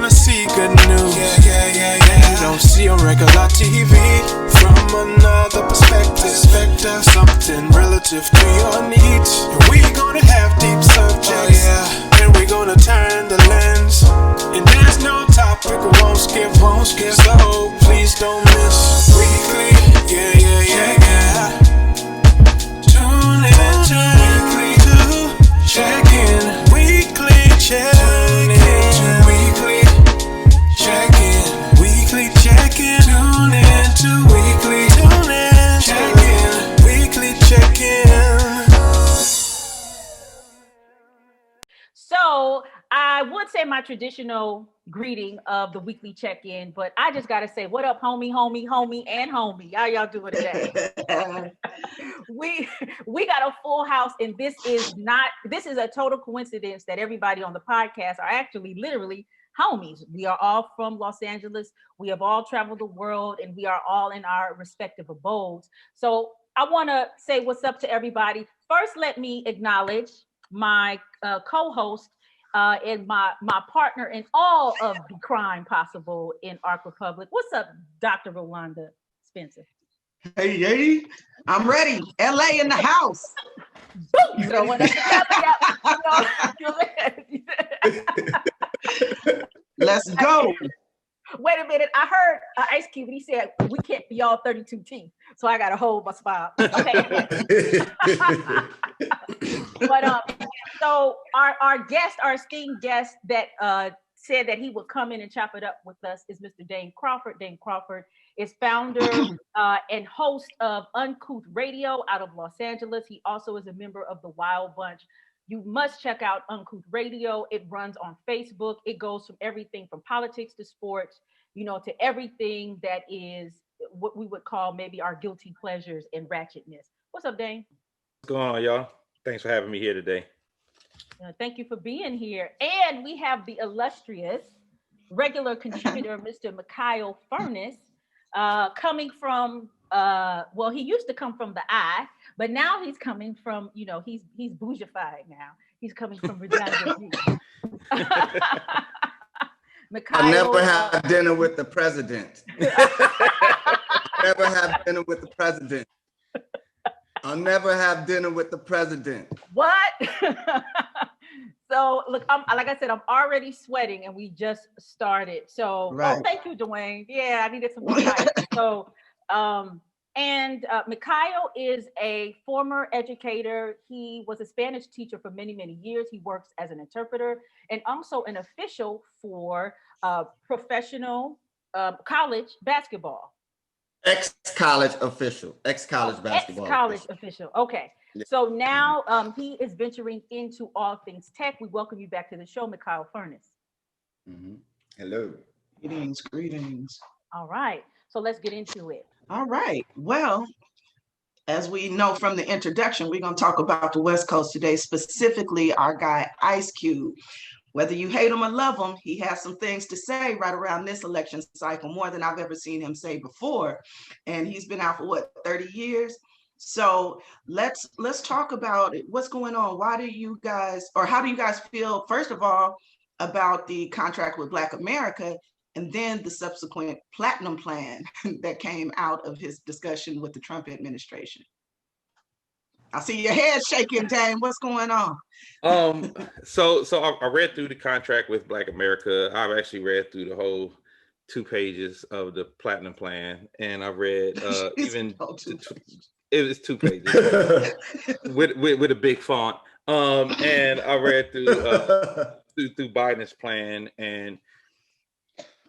wanna see good news. You don't see on regular TV. From another perspective, something relative to your needs. And we gonna have deep subjects, and we gonna turn the lens. And there's no topic we won't skip. So please don't miss weekly. Tune in to weekly check-in. Weekly check-in. Weekly check-in. Weekly check-in. Tune in to weekly check-in. Weekly check-in. So I would say my traditional greeting of the weekly check-in, but I just gotta say, what up, homie, and homie? How y'all doing today? we got a full house, and this is a total coincidence that everybody on the podcast are actually literally homies. We are all from Los Angeles. We have all traveled the world, and we are all in our respective abodes. So I want to say what's up to everybody. First, let me acknowledge my co-host and my partner in all of the crime possible in Ark Republic. What's up, Dr. Rolanda Spencer? Hey, I'm ready. LA in the house. So when Let's go. Wait a minute. I heard Ice Cube. He said we can't be all 32 teeth, so I gotta hold my spot. Okay. But so our esteemed guest that said that he would come in and chop it up with us is Mr. Dame Crawford. Dame Crawford is founder and host of Uncouth Radio out of Los Angeles. He also is a member of the Wild Bunch. You must check out Uncouth Radio. It runs on Facebook. It goes from everything from politics to sports, to everything that is what we would call maybe our guilty pleasures and ratchetness. What's up, Dane? What's going on, y'all? Thanks for having me here today. Thank you for being here. And we have the illustrious regular contributor, Mr. Mikhail Furnace, coming from, he used to come from the I, but now he's coming from, he's bougified now. He's coming from Regina. Mikhail, I never had dinner with the president. Never have dinner with the president. I'll never have dinner with the president. What? So look, like I said, I'm already sweating, and we just started. So, thank you, Dwayne. Yeah, I needed some advice. So, Mikhail is a former educator. He was a Spanish teacher for many, many years. He works as an interpreter and also an official for professional college basketball. Ex-college basketball. Ex-college official. Okay. Yeah. So now he is venturing into all things tech. We welcome you back to the show, Mikhail Furnace. Mm-hmm. Hello. Greetings. All right. So let's get into it. All right. Well, as we know from the introduction, we're going to talk about the West Coast today, specifically our guy, Ice Cube. Whether you hate him or love him, he has some things to say right around this election cycle, more than I've ever seen him say before. And he's been out for 30 years? So let's talk about what's going on. How do you guys feel, first of all, about the contract with Black America, and then the subsequent platinum plan that came out of his discussion with the Trump administration? I see your head shaking, Dame. What's going on? So I read through the contract with Black America. I've actually read through the whole 2 pages of the platinum plan, and I read it was 2 pages with a big font. And I read through Biden's plan, and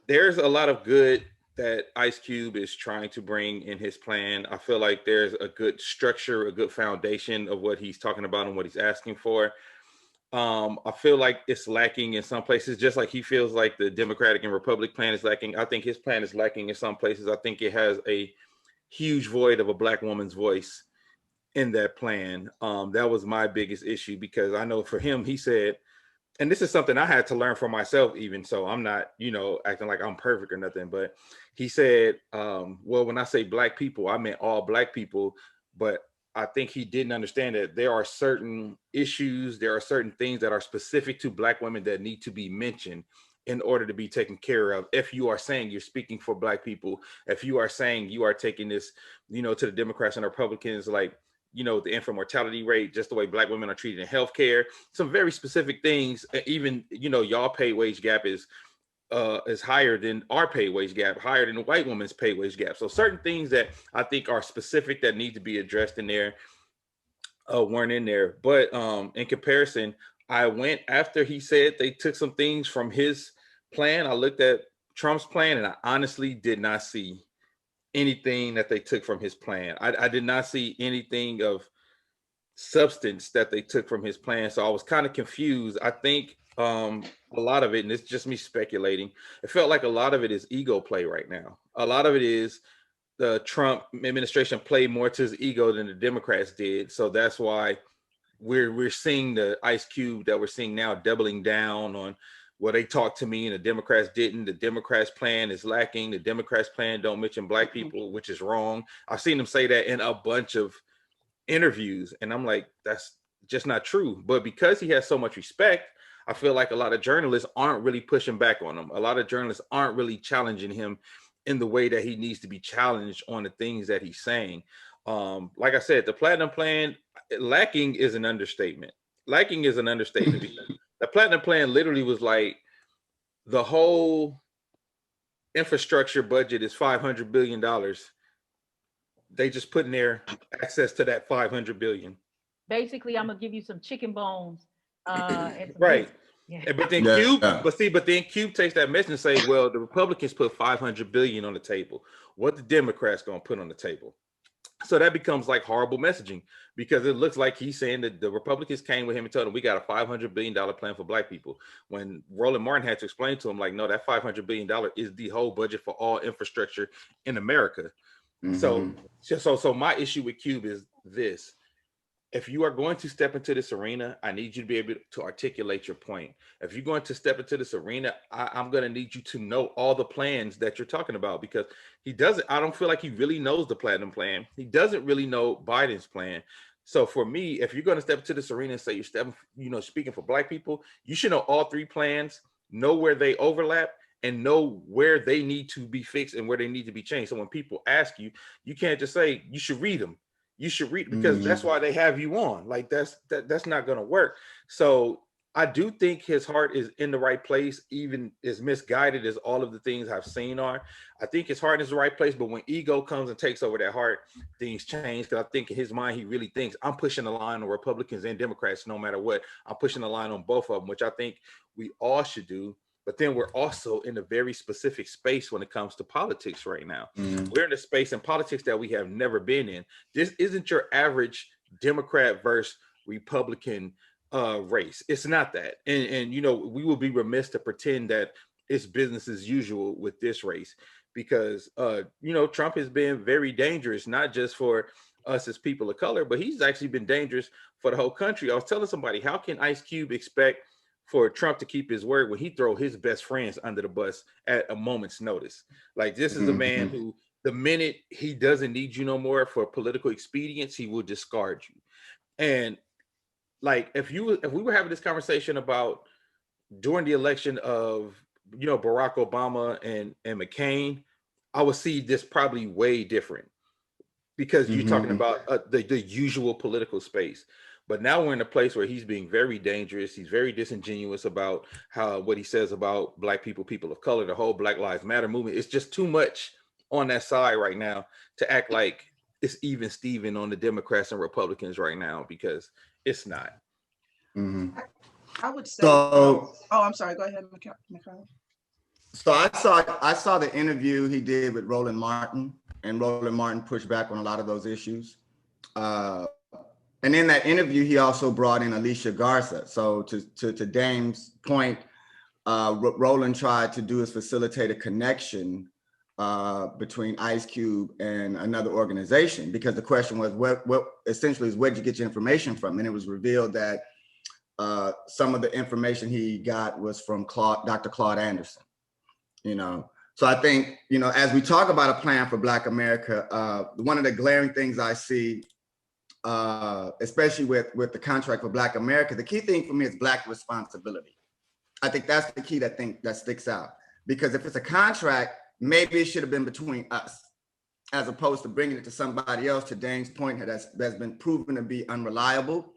there's a lot of good that Ice Cube is trying to bring in his plan. I feel like there's a good structure, a good foundation of what he's talking about and what he's asking for. I feel like it's lacking in some places, just like he feels like the Democratic and Republican plan is lacking. I think his plan is lacking in some places. I think it has a huge void of a Black woman's voice in that plan. That was my biggest issue, because I know for him, he said, and this is something I had to learn for myself, even so I'm not, acting like I'm perfect or nothing, but he said, well, when I say Black people, I meant all Black people, but I think he didn't understand that there are certain issues, there are certain things that are specific to Black women that need to be mentioned. in order to be taken care of. If you are saying you're speaking for Black people, if you are saying you are taking this, to the Democrats and Republicans, like, the infant mortality rate, just the way Black women are treated in healthcare, some very specific things. Even, y'all pay wage gap is higher than our pay wage gap, higher than the white woman's pay wage gap. So certain things that I think are specific that need to be addressed in there weren't in there. But in comparison, I went after he said they took some things from his plan. I looked at Trump's plan, and I honestly did not see anything that they took from his plan. I did not see anything of substance that they took from his plan. So I was kind of confused. I think a lot of it, and it's just me speculating, it felt like a lot of it is ego play right now. A lot of it is the Trump administration played more to his ego than the Democrats did. So that's why we're seeing the Ice Cube that we're seeing now doubling down on, well, they talked to me and the Democrats didn't. The Democrats' plan is lacking. The Democrats' plan don't mention Black people, which is wrong. I've seen them say that in a bunch of interviews, and I'm like, that's just not true. But because he has so much respect, I feel like a lot of journalists aren't really pushing back on him. A lot of journalists aren't really challenging him in the way that he needs to be challenged on the things that he's saying. Like I said, the Platinum Plan, lacking is an understatement. Lacking is an understatement. The Platinum Plan literally was like, the whole infrastructure budget is $500 billion. They just put in there access to that $500 billion. Basically, I'm gonna give you some chicken bones. And some right. Yeah. But then Cube takes that message and say, well, the Republicans put $500 billion on the table. What the Democrats gonna put on the table? So that becomes like horrible messaging, because it looks like he's saying that the Republicans came with him and told him we got a $500 billion plan for Black people. When Roland Martin had to explain to him, like, no, that $500 billion is the whole budget for all infrastructure in America. Mm-hmm. So my issue with Cube is this. If you are going to step into this arena, I need you to be able to articulate your point. If you're going to step into this arena, I'm going to need you to know all the plans that you're talking about, because I don't feel like he really knows the Platinum Plan. He doesn't really know Biden's plan. So for me, if you're going to step into this arena and say you're stepping, speaking for Black people, you should know all three plans, know where they overlap, and know where they need to be fixed and where they need to be changed. So when people ask you, you can't just say, you should read them. You should read, because that's why they have you on. Like that's not going to work. So I do think his heart is in the right place, even as misguided as all of the things I've seen are. I think his heart is the right place, but when ego comes and takes over that heart, things change. Because I think in his mind, he really thinks I'm pushing the line on Republicans and Democrats, no matter what. I'm pushing the line on both of them, which I think we all should do. But then we're also in a very specific space when it comes to politics right now. We're in a space in politics that we have never been in. This isn't your average Democrat versus Republican race. It's not that. And we will be remiss to pretend that it's business as usual with this race, because Trump has been very dangerous, not just for us as people of color, but he's actually been dangerous for the whole country. I was telling somebody, how can Ice Cube expect for Trump to keep his word when he throw his best friends under the bus at a moment's notice? Like, this is a man who, the minute he doesn't need you no more for political expedience, he will discard you. And like, if we were having this conversation about during the election of Barack Obama and McCain, I would see this probably way different, because you're talking about the usual political space. But now we're in a place where he's being very dangerous. He's very disingenuous about what he says about Black people, people of color, the whole Black Lives Matter movement. It's just too much on that side right now to act like it's even Steven on the Democrats and Republicans right now, because it's not. I would say. So, I'm sorry. Go ahead, Mikhail. So I saw the interview he did with Roland Martin, and Roland Martin pushed back on a lot of those issues. And in that interview, he also brought in Alicia Garza. So to Dame's point, Roland tried to do is facilitate a connection between Ice Cube and another organization, because the question was, what essentially is, where'd you get your information from? And it was revealed that some of the information he got was from Dr. Claude Anderson. So I think, as we talk about a plan for Black America, one of the glaring things I see, especially with the contract for Black America, the key thing for me is Black responsibility. I think that's the key that sticks out. Because if it's a contract, maybe it should have been between us, as opposed to bringing it to somebody else, to Dame's point, that's been proven to be unreliable,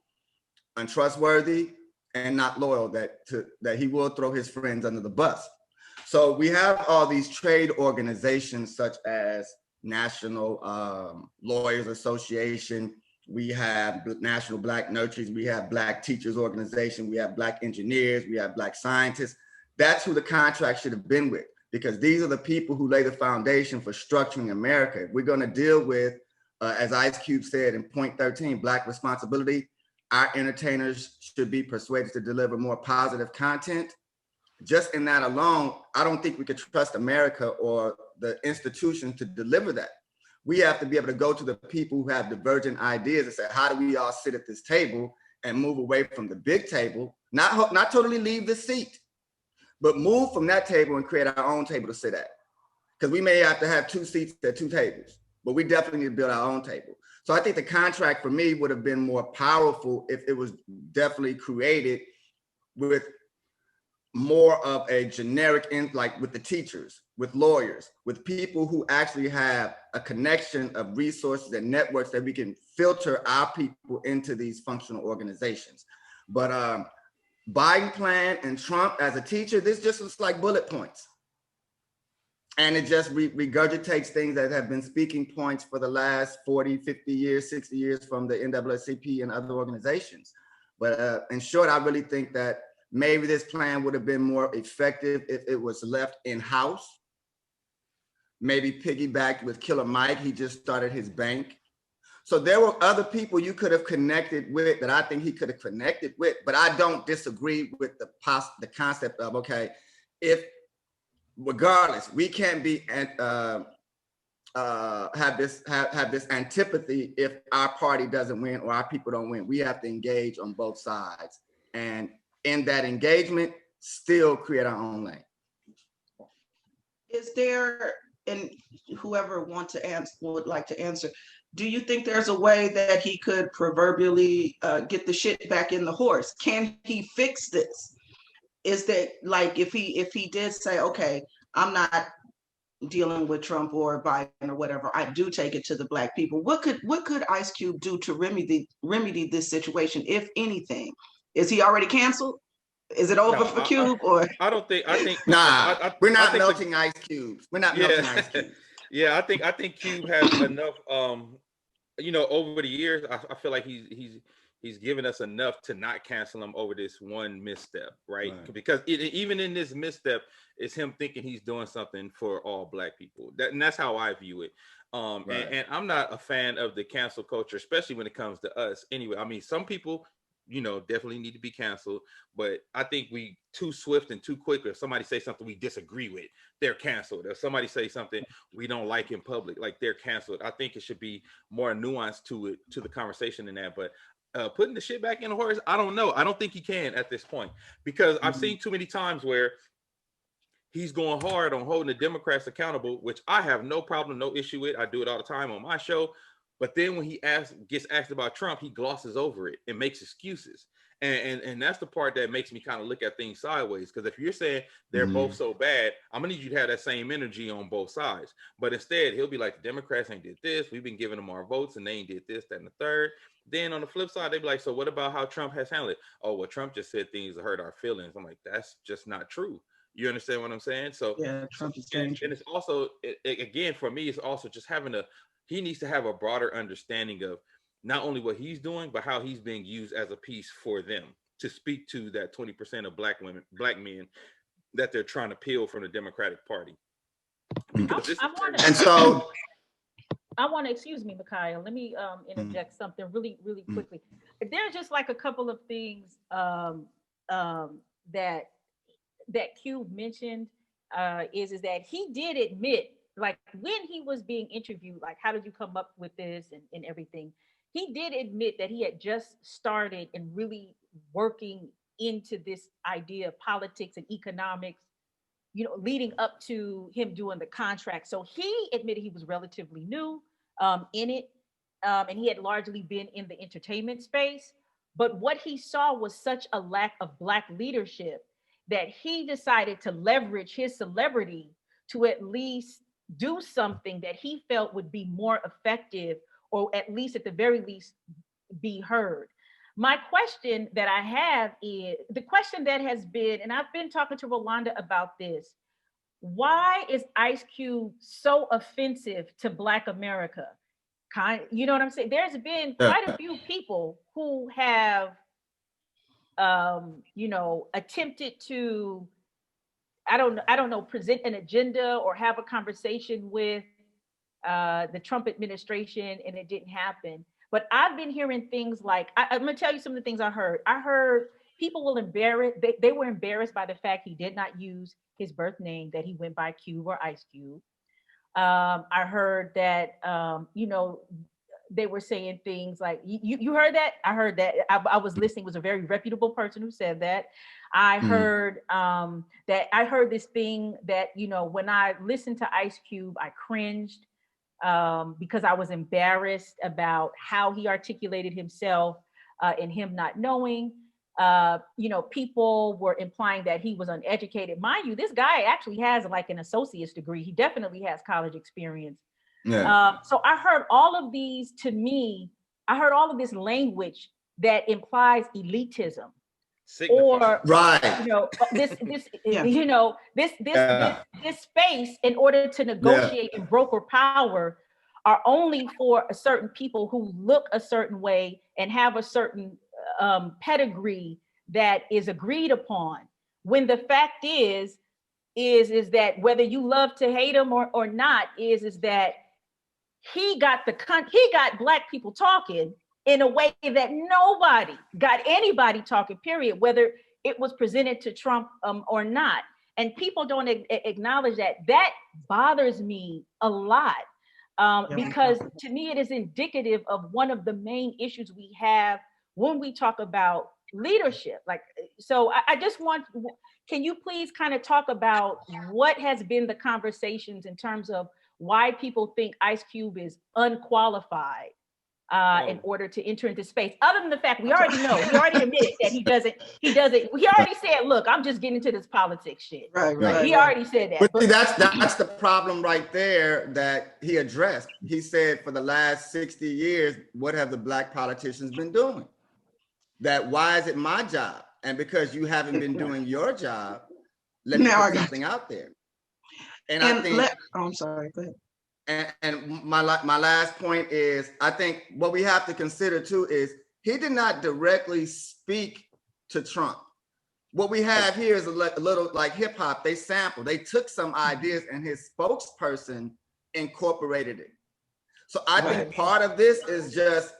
untrustworthy, and not loyal, that he will throw his friends under the bus. So we have all these trade organizations such as National Lawyers Association, we have National Black Nurseries, we have Black Teachers Organization, we have Black engineers, we have Black scientists. That's who the contract should have been with, because these are the people who lay the foundation for structuring America. If we're going to deal with, as Ice Cube said in point 13, Black responsibility, our entertainers should be persuaded to deliver more positive content. Just in that alone, I don't think we could trust America or the institution to deliver that. We have to be able to go to the people who have divergent ideas and say, how do we all sit at this table and move away from the big table, not totally leave the seat, but move from that table and create our own table to sit at. Because we may have to have 2 seats at 2 tables, but we definitely need to build our own table. So I think the contract for me would have been more powerful if it was definitely created with more of a generic, like with the teachers, with lawyers, with people who actually have a connection of resources and networks that we can filter our people into these functional organizations. But Biden plan and Trump as a teacher, this just looks like bullet points. And it just regurgitates things that have been speaking points for the last 40, 50 years, 60 years from the NAACP and other organizations. But in short, I really think that maybe this plan would have been more effective if it was left in-house. Maybe piggybacked with Killer Mike. He just started his bank. So there were other people you could have connected with that I think he could have connected with, but I don't disagree with the concept of, okay, if regardless, we can't be have this antipathy if our party doesn't win or our people don't win. We have to engage on both sides, and in that engagement, still create our own lane. Is there, and whoever would like to answer, do you think there's a way that he could proverbially get the shit back in the horse? Can he fix this? Is that, like, if he did say, okay, I'm not dealing with Trump or Biden or whatever, I do take it to the Black people. What could Ice Cube do to remedy this situation, if anything? Is he already canceled? Is it over for Cube? Or I think we're not melting ice cubes. We're not melting ice cubes. Yeah, I think Cube has enough. Over the years, I feel like he's given us enough to not cancel him over this one misstep, right? Because even in this misstep, it's him thinking he's doing something for all Black people. And that's how I view it. And I'm not a fan of the cancel culture, especially when it comes to us. Anyway, I mean, some people, definitely need to be canceled, but I think we too swift and too quick. If somebody say something we disagree with, they're canceled. If somebody say something we don't like in public, like, they're canceled. I think it should be more nuance to the conversation than that. But putting the shit back in the horse, I don't know. I don't think he can at this point, because I've seen too many times where he's going hard on holding the Democrats accountable, which I have no problem, no issue with. I do it all the time on my show. But then when he gets asked about Trump, he glosses over it and makes excuses. And that's the part that makes me kind of look at things sideways. Because if you're saying they're both so bad, I'm going to need you to have that same energy on both sides. But instead, he'll be like, the Democrats ain't did this. We've been giving them our votes and they ain't did this, that, and the third. Then on the flip side, they'd be like, so what about how Trump has handled it? Oh, well, Trump just said things that hurt our feelings. I'm like, that's just not true. You understand what I'm saying? So yeah, Trump is dangerous. And it's also, again, for me, it's also just he needs to have a broader understanding of not only what he's doing, but how he's being used as a piece for them to speak to that 20% of Black men that they're trying to peel from the Democratic Party. I want to, excuse me, Mikhail, let me interject something really, really quickly. There's just like a couple of things that Cube mentioned is that he did admit, like, when he was being interviewed, like, how did you come up with this and everything? He did admit that he had just started and really working into this idea of politics and economics, leading up to him doing the contract. So he admitted he was relatively new in it, and he had largely been in the entertainment space. But what he saw was such a lack of Black leadership. that he decided to leverage his celebrity to at least do something that he felt would be more effective, or at least at the very least be heard. My question that I have is the question that has been, and I've been talking to Rolanda about this, why is Ice Cube so offensive to Black America? You know what I'm saying? There's been quite a few people who have attempted to, I don't know, present an agenda or have a conversation with the Trump administration, and it didn't happen. But I've been hearing things like, I'm going to tell you some of the things I heard. I heard people will embarrass, they were embarrassed by the fact he did not use his birth name, that he went by Cube or Ice Cube. I heard that, they were saying things like, you heard that? I heard that. I was listening. It was a very reputable person who said that. I heard that I heard this thing that, when I listened to Ice Cube, I cringed because I was embarrassed about how he articulated himself and him not knowing. People were implying that he was uneducated. Mind you, this guy actually has like an associate's degree. He definitely has college experience. Yeah. So I heard all of these, to me, I heard all of this language that implies elitism. Or right, this space in order to negotiate and broker power are only for a certain people who look a certain way and have a certain pedigree that is agreed upon. When the fact is that whether you love to hate him or not, is that he got Black people talking in a way that nobody got anybody talking, period, whether it was presented to Trump or not. And people don't acknowledge that. That bothers me a lot because to me, it is indicative of one of the main issues we have when we talk about leadership. So I just can you please kind of talk about what has been the conversations in terms of why people think Ice Cube is unqualified in order to enter into space, other than the fact we already know, he already admitted that he doesn't, he already said, look, I'm just getting into this politics shit. Right. He already said that. But see, that's the problem right there that he addressed. He said for the last 60 years, what have the Black politicians been doing? That why is it my job? And because you haven't been doing your job, let me put something out there. And I think, I'm sorry, go ahead. And my last point is, I think what we have to consider too is he did not directly speak to Trump. What we have here is a little like hip hop. They sampled, they took some ideas and his spokesperson incorporated it. So I think part of this is just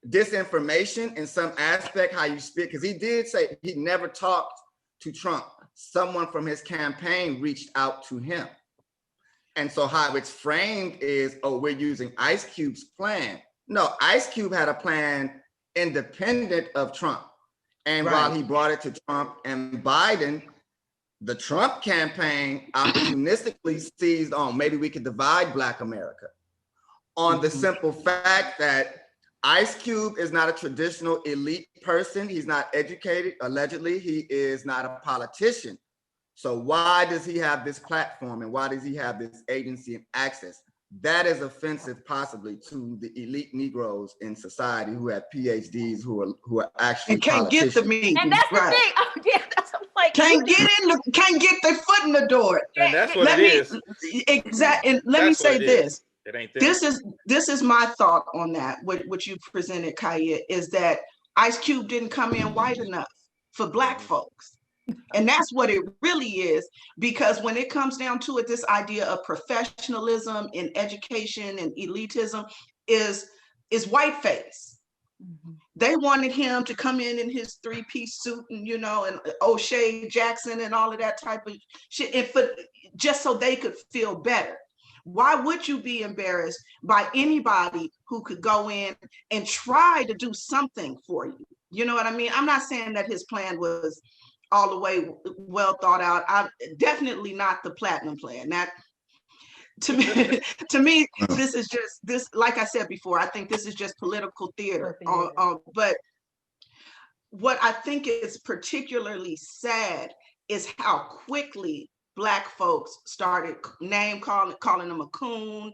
disinformation in some aspect, how you speak, because he did say he never talked to Trump. Someone from his campaign reached out to him. And so how it's framed is, oh, we're using Ice Cube's plan. No, Ice Cube had a plan independent of Trump. And while he brought it to Trump and Biden, the Trump campaign opportunistically seized on, maybe we could divide Black America on the simple fact that Ice Cube is not a traditional elite person. He's not educated, allegedly. He is not a politician. So why does he have this platform and why does he have this agency and access? That is offensive possibly to the elite Negroes in society who have PhDs, who are actually and can't get the meeting. And that's the thing. Oh, yeah, that's like can't get their foot in the door. And that's what it is. Exactly. And let me say this. It ain't this is my thought on that. What you presented, Kaia, is that Ice Cube didn't come in white enough for Black folks. And that's what it really is, because when it comes down to it, this idea of professionalism in education and elitism is whiteface. They wanted him to come in his three-piece suit and, and O'Shea Jackson and all of that type of shit, and just so they could feel better. Why would you be embarrassed by anybody who could go in and try to do something for you? You know what I mean? I'm not saying that his plan was all the way well thought out. I'm definitely not the platinum plan. That to me, this is just like I said before, I think this is just political theater. But what I think is particularly sad is how quickly Black folks started calling him a coon,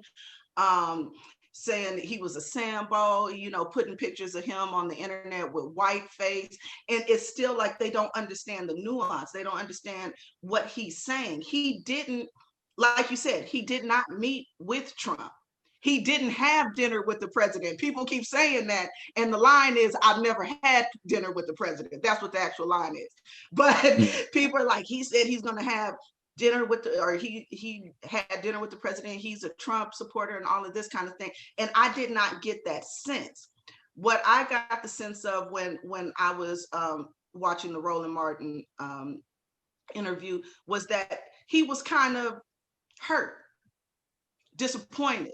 saying that he was a Sambo, you know, putting pictures of him on the internet with white face. And it's still like they don't understand the nuance. They don't understand what he's saying. He didn't, like you said, he did not meet with Trump. He didn't have dinner with the president. People keep saying that. And the line is, I've never had dinner with the president. That's what the actual line is. But people are like, he said he's going to have dinner with he had dinner with the president. He's a Trump supporter and all of this kind of thing. And I did not get that sense. What I got the sense of when I was watching the Roland Martin interview was that he was kind of hurt, disappointed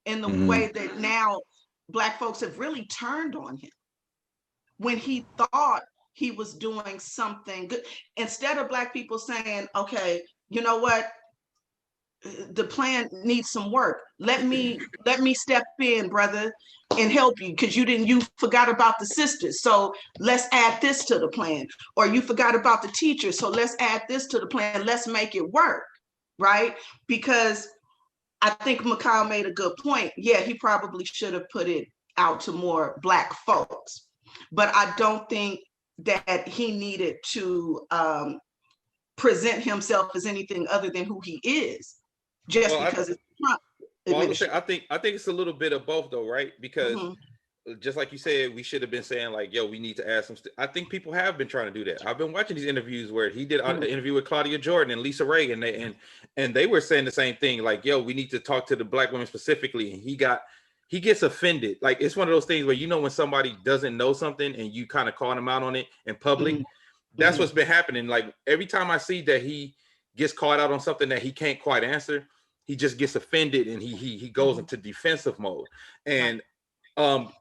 in the way that now Black folks have really turned on him when he thought he was doing something good. Instead of Black people saying, okay, you know what, the plan needs some work. Let me step in, brother, and help you, because you forgot about the sisters, so let's add this to the plan. Or you forgot about the teachers, so let's add this to the plan. Let's make it work, right? Because I think Mikhail made a good point. Yeah, he probably should have put it out to more Black folks, but I don't think that he needed to present himself as anything other than who he is, just because it's Trump. I think it's a little bit of both, though, right? Because just like you said, we should have been saying like, yo, we need to add some. I think people have been trying to do that. I've been watching these interviews where he did an interview with Claudia Jordan and Lisa Ray, and they were saying the same thing, like, yo, we need to talk to the Black women specifically. And he gets offended. Like, it's one of those things where, you know, when somebody doesn't know something and you kind of call them out on it in public, that's what's been happening. Like, every time I see that he gets called out on something that he can't quite answer, he just gets offended and he goes into defensive mode. And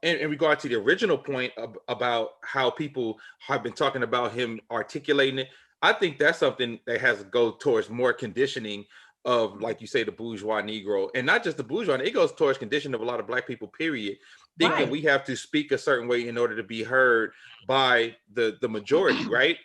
in regard to the original point about how people have been talking about him articulating it, I think that's something that has to go towards more conditioning of, like you say, the bourgeois Negro, and not just the bourgeois. It goes towards conditioning of a lot of Black people, period, thinking we have to speak a certain way in order to be heard by the majority, right?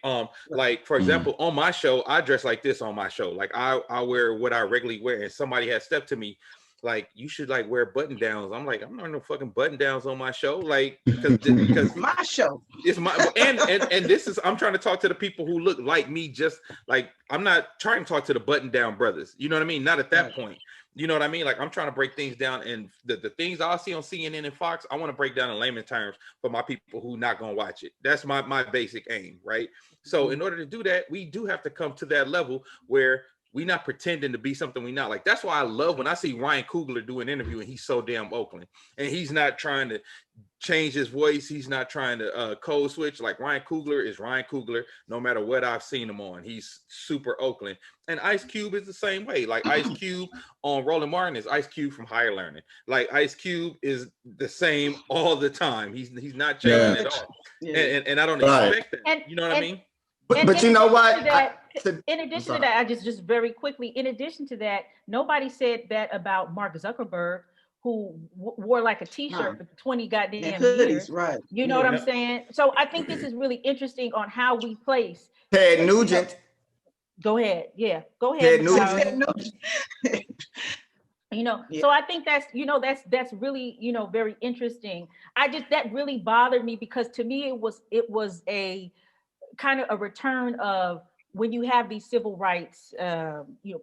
Like, for example, on my show, I dress like this on my show. Like, I wear what I regularly wear, and somebody has stepped to me like, you should like wear button downs. I'm like, I'm not wearing no fucking button downs on my show, like, because my show, it's my and this is, I'm trying to talk to the people who look like me, just like, I'm not trying to talk to the button down brothers, you know what I mean? Not at that point, you know what I mean? Like, I'm trying to break things down, and the things I see on CNN and Fox, I want to break down in layman terms for my people who not gonna watch it. That's my basic aim, right? So in order to do that, we do have to come to that level where we not pretending to be something we not. Like, that's why I love when I see Ryan Coogler do an interview and he's so damn Oakland, and he's not trying to change his voice. He's not trying to code switch. Like, Ryan Coogler is Ryan Coogler, no matter what I've seen him on. He's super Oakland. And Ice Cube is the same way. Like, Ice Cube on Roland Martin is Ice Cube from Higher Learning. Like, Ice Cube is the same all the time. He's not changing at all. And I don't expect that. You know what I mean? But you know what? In addition to that, I just very quickly, in addition to that, nobody said that about Mark Zuckerberg, who wore like a t-shirt for 20 goddamn years. Right. You know what I'm saying? So I think this is really interesting on how we place. Ted Nugent. Go ahead. Yeah. Go ahead. Ted Nugent. So I think that's really, very interesting. That really bothered me, because to me, it was a kind of a return of when you have these civil rights,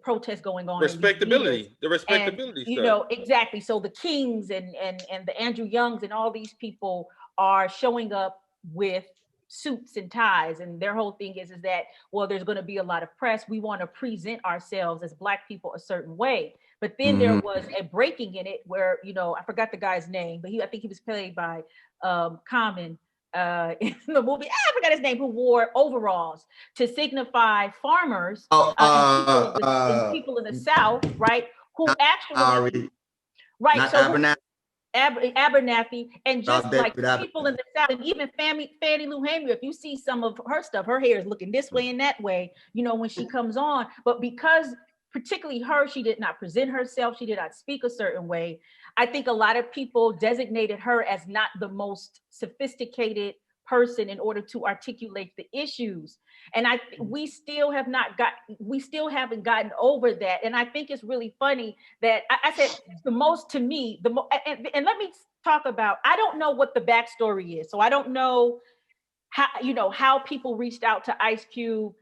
protests going on. Respectability, and, exactly. So the Kings and the Andrew Youngs and all these people are showing up with suits and ties, and their whole thing is that, well, there's going to be a lot of press. We want to present ourselves as Black people a certain way. But then there was a breaking in it where, I forgot the guy's name, but I think he was played by Common in the movie. I forgot his name, who wore overalls to signify farmers and people in the South, right? Who actually, right? Not so Abernathy, and just like people in the South, and even Fannie Lou Hamer, if you see some of her stuff, her hair is looking this way and that way, when she comes on. But because particularly her, she did not present herself, she did not speak a certain way, I think a lot of people designated her as not the most sophisticated person in order to articulate the issues. And we still haven't gotten over that. And I think it's really funny that I said and let me talk about, I don't know what the backstory is. So I don't know how people reached out to Ice Cube,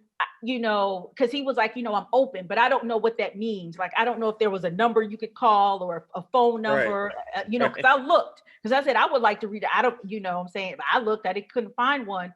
because he was like, I'm open, but I don't know what that means. Like, I don't know if there was a number you could call or a phone number, right. Because I looked, because I said, I would like to read it. I don't, I'm saying, I looked, couldn't find one.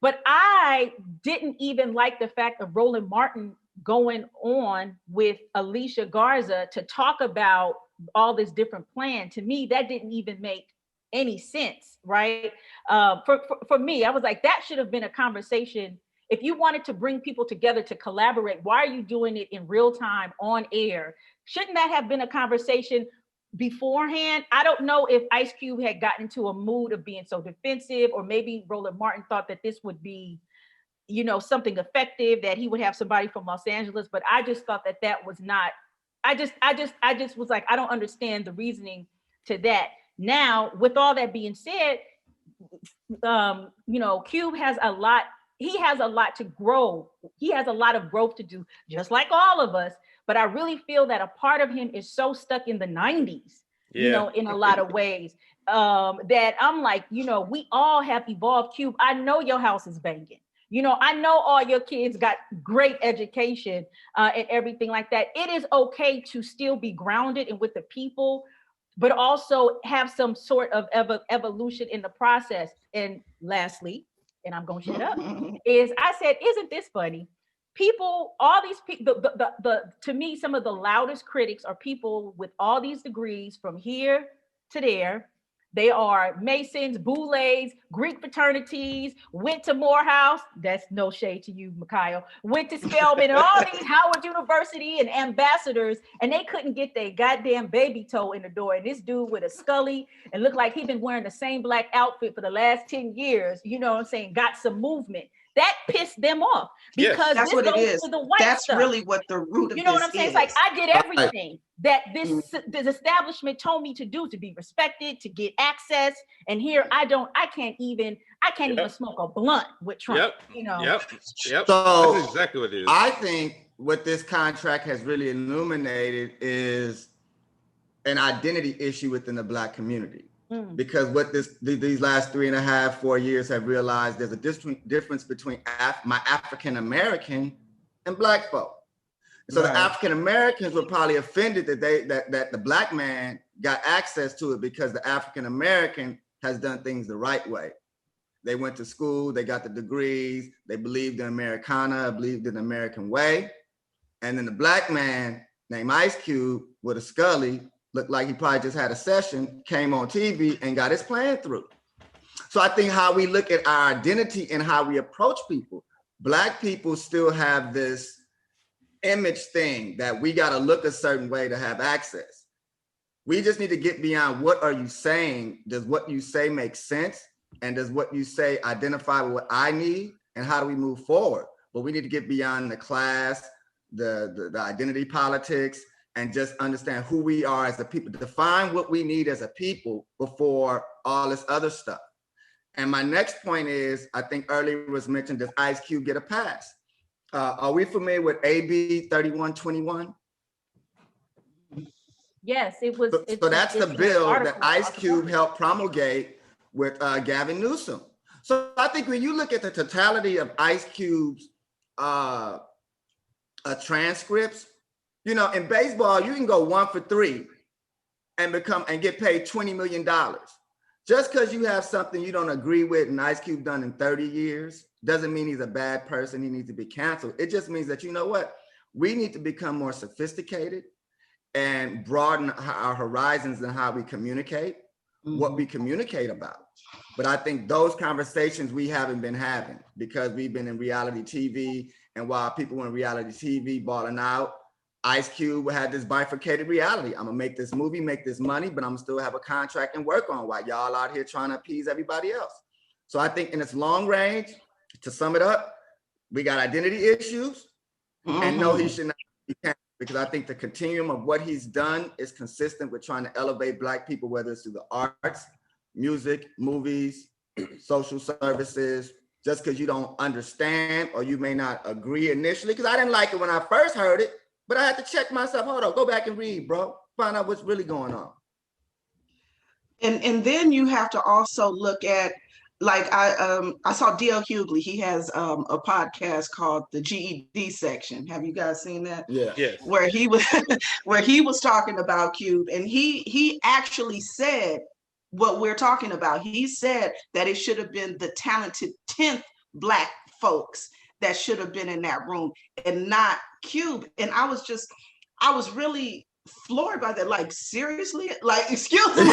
But I didn't even like the fact of Roland Martin going on with Alicia Garza to talk about all this different plan. To me, that didn't even make any sense, right? For me, I was like, that should have been a conversation. If you wanted to bring people together to collaborate, why are you doing it in real time on air? Shouldn't that have been a conversation beforehand? I don't know if Ice Cube had gotten into a mood of being so defensive, or maybe Roland Martin thought that this would be, something effective, that he would have somebody from Los Angeles. But I just thought that was not, I just was like, I don't understand the reasoning to that. Now, with all that being said, Cube has a lot. He has a lot to grow. He has a lot of growth to do, just like all of us. But I really feel that a part of him is so stuck in the 90s, in a lot of ways, that I'm like, we all have evolved. Cube, I know your house is banging. I know all your kids got great education and everything like that. It is okay to still be grounded and with the people, but also have some sort of evolution in the process. And lastly, and I'm going to shut up, is I said, isn't this funny? People, all these people, to me, some of the loudest critics are people with all these degrees from here to there. They are Masons, Boulets, Greek fraternities, went to Morehouse. That's no shade to you, Mikhail. Went to Spelman and all these Howard University and ambassadors, and they couldn't get their goddamn baby toe in the door. And this dude with a Scully and looked like he'd been wearing the same black outfit for the last 10 years, got some movement. That pissed them off, because that's what it is. To the white that's stuff. Really what the root of what I'm saying? is. It's like, I did everything that this establishment told me to do, to be respected, to get access, and here I can't even smoke a blunt with Trump. Yep. So that's exactly what it is. I think what this contract has really illuminated is an identity issue within the Black community. Because what these last 3.5, 4 years have realized, there's a difference between my African American and Black folk. So the African Americans were probably offended that the Black man got access to it, because the African American has done things the right way. They went to school, they got the degrees, they believed in Americana, believed in the American way. And then the Black man named Ice Cube with a Scully, looked like he probably just had a session, came on TV and got his plan through. So I think how we look at our identity and how we approach people, Black people still have this image thing that we got to look a certain way to have access. We just need to get beyond what are you saying? Does what you say make sense? And does what you say identify with what I need? And how do we move forward? But we need to get beyond the class, the identity politics, and just understand who we are as a people, define what we need as a people before all this other stuff. And my next point is, I think earlier was mentioned, does Ice Cube get a pass? Are we familiar with AB 3121? Yes, it was. So that's the bill that Ice Cube helped promulgate with Gavin Newsom. So I think when you look at the totality of Ice Cube's transcripts, in baseball, you can go 1 for 3 and get paid $20 million. Just because you have something you don't agree with and Ice Cube done in 30 years, doesn't mean he's a bad person. He needs to be canceled. It just means that, we need to become more sophisticated and broaden our horizons and how we communicate, what we communicate about. But I think those conversations we haven't been having, because we've been in reality TV, and while people in reality TV balling out, Ice Cube had this bifurcated reality. I'm gonna make this movie, make this money, but I'm gonna still have a contract and work on, while y'all out here trying to appease everybody else. So I think in its long range, to sum it up, we got identity issues, and no, he should not be canceled, because I think the continuum of what he's done is consistent with trying to elevate Black people, whether it's through the arts, music, movies, social services just because you don't understand or you may not agree initially. Because I didn't like it when I first heard it, but I had to check myself. Hold on, go back and read, bro. Find out what's really going on. And then you have to also look at, like, I saw D.L. Hughley. He has a podcast called the GED section. Have you guys seen that? Yeah. Yes. Where he was talking about Cube, and he actually said what we're talking about. He said that it should have been the talented 10th Black folks that should have been in that room and not Cube. And I was really floored by that. Like, seriously? Like, excuse me.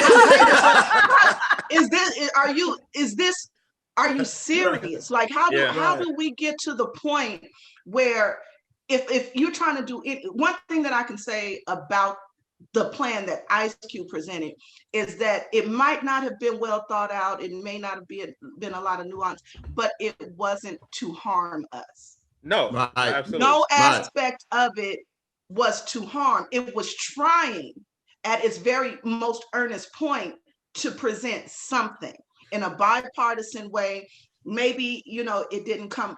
Are you serious? Like, how do we get to the point where if you're trying to do it? One thing that I can say about the plan that Ice Cube presented is that it might not have been well thought out. It may not have been a lot of nuance, but it wasn't to harm us. No, Right. absolutely. No aspect of it was to harm. It was trying at its very most earnest point to present something in a bipartisan way. Maybe, it didn't come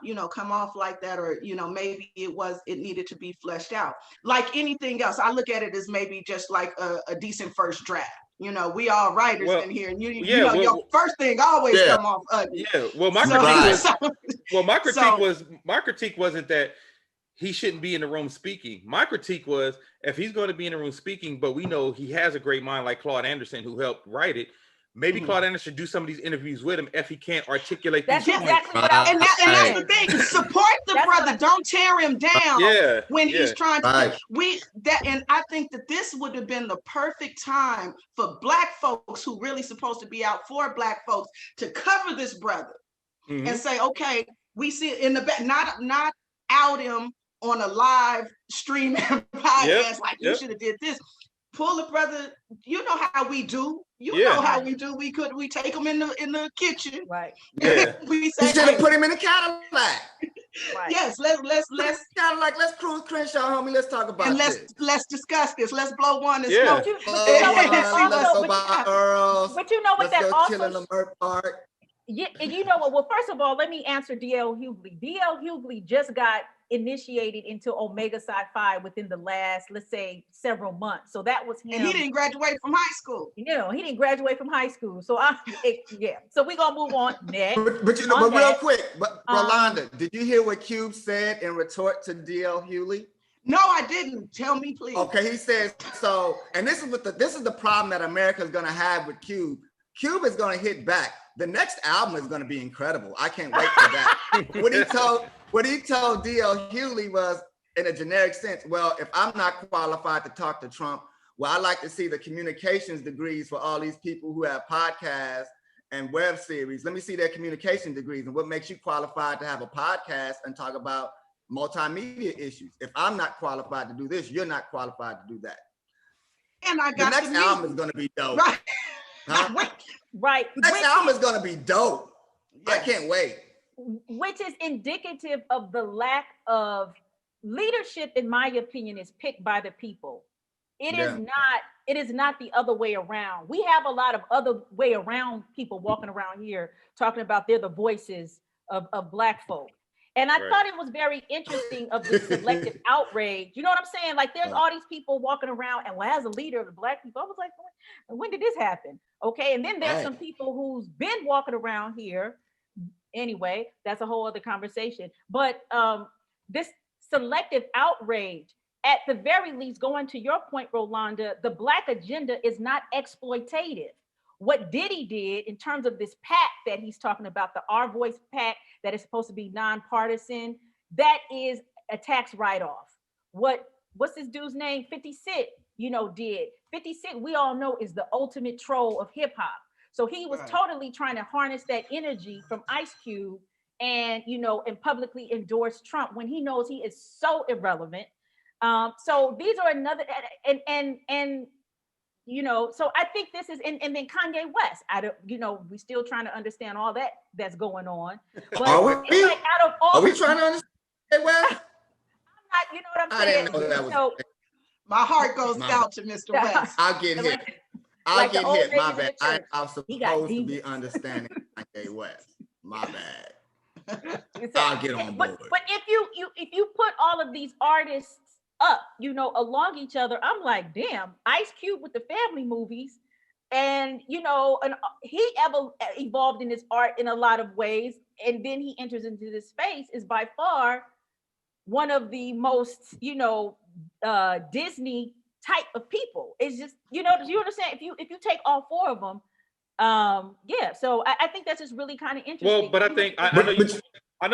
off like that, or, maybe it needed to be fleshed out. Like anything else, I look at it as maybe just like a decent first draft. We all writers in here, and your first thing always come off ugly. Yeah. Well, my critique wasn't that he shouldn't be in the room speaking. My critique was, if he's going to be in the room speaking, but we know he has a great mind like Claude Anderson, who helped write it. Maybe Claude Anderson should do some of these interviews with him if he can't articulate these points. Exactly what I and that's the thing. Support the brother. Don't tear him down when he's trying to. And I think that this would have been the perfect time for Black folks who really supposed to be out for Black folks to cover this brother and say, okay, we see it in the back, not out him on a live stream podcast you should have did this. Pull the brother. You know how we do. Know how we do. We take him in the kitchen. Right. Yeah. We say, you should have put him in a Cadillac. Right. Yes. Let's Cadillac. Let's cruise Crenshaw, homie. Let's talk about and this. Let's discuss this. Let's blow one and But smoke. Let's go buy Earls. But you know what that also. Chill in the Merc Park. Yeah, and you know what? Well, first of all, let me answer D.L. Hughley. D.L. Hughley just got initiated into Omega Psi Phi within the last, let's say, several months. So that was him. And he didn't graduate from high school. He didn't graduate from high school. So So we're gonna move on next. But real quick, Rolanda, did you hear what Cube said in retort to D.L. Hughley? No, I didn't. Tell me, please. Okay, he says so, and this is the problem that America is gonna have with Cube. Cube is gonna hit back. The next album is gonna be incredible. I can't wait for that. What he told D.L. Hughley was, in a generic sense, well, if I'm not qualified to talk to Trump, well, I like to see the communications degrees for all these people who have podcasts and web series. Let me see their communication degrees and what makes you qualified to have a podcast and talk about multimedia issues. If I'm not qualified to do this, you're not qualified to do that. And I got the next album is gonna be dope. Right. Huh? Right. Next album is gonna be dope. Yes. I can't wait. Which is indicative of the lack of leadership, in my opinion, is picked by the people. It is not the other way around. We have a lot of other way around people walking around here talking about they're the voices of Black folk. And I thought it was very interesting of the selective outrage. You know what I'm saying? Like, there's all these people walking around, and as a leader of the Black people, I was like, when did this happen? Okay, and then there's some people who's been walking around here. Anyway, that's a whole other conversation. But this selective outrage, at the very least, going to your point, Rolanda, the Black agenda is not exploitative. What Diddy did in terms of this PAC that he's talking about, the Our Voice PAC that is supposed to be nonpartisan, that is a tax write-off. What's this dude's name? 50 Cent, did. 50 Cent, we all know, is the ultimate troll of hip hop. So he was totally trying to harness that energy from Ice Cube and, and publicly endorse Trump when he knows he is so irrelevant. So these are another, so I think this is, and then Kanye West, we still trying to understand all that's going on. But are we? It's like out of all, are we trying to understand Kanye West? I'm not, you know what I'm saying? I didn't know that was. My heart goes out to Mr. West. I'll get hit. I'll get hit. My bad. I'm supposed to be understanding. Kanye West. My bad. So, I'll get on board. But if you put all of these artists up, along each other, I'm like, damn, Ice Cube with the family movies, and he evolved in his art in a lot of ways, and then he enters into this space, is by far one of the most Disney type of people. It's just do you understand? If you take all four of them, so I think that's just really kind of interesting. Well, but I think I know you're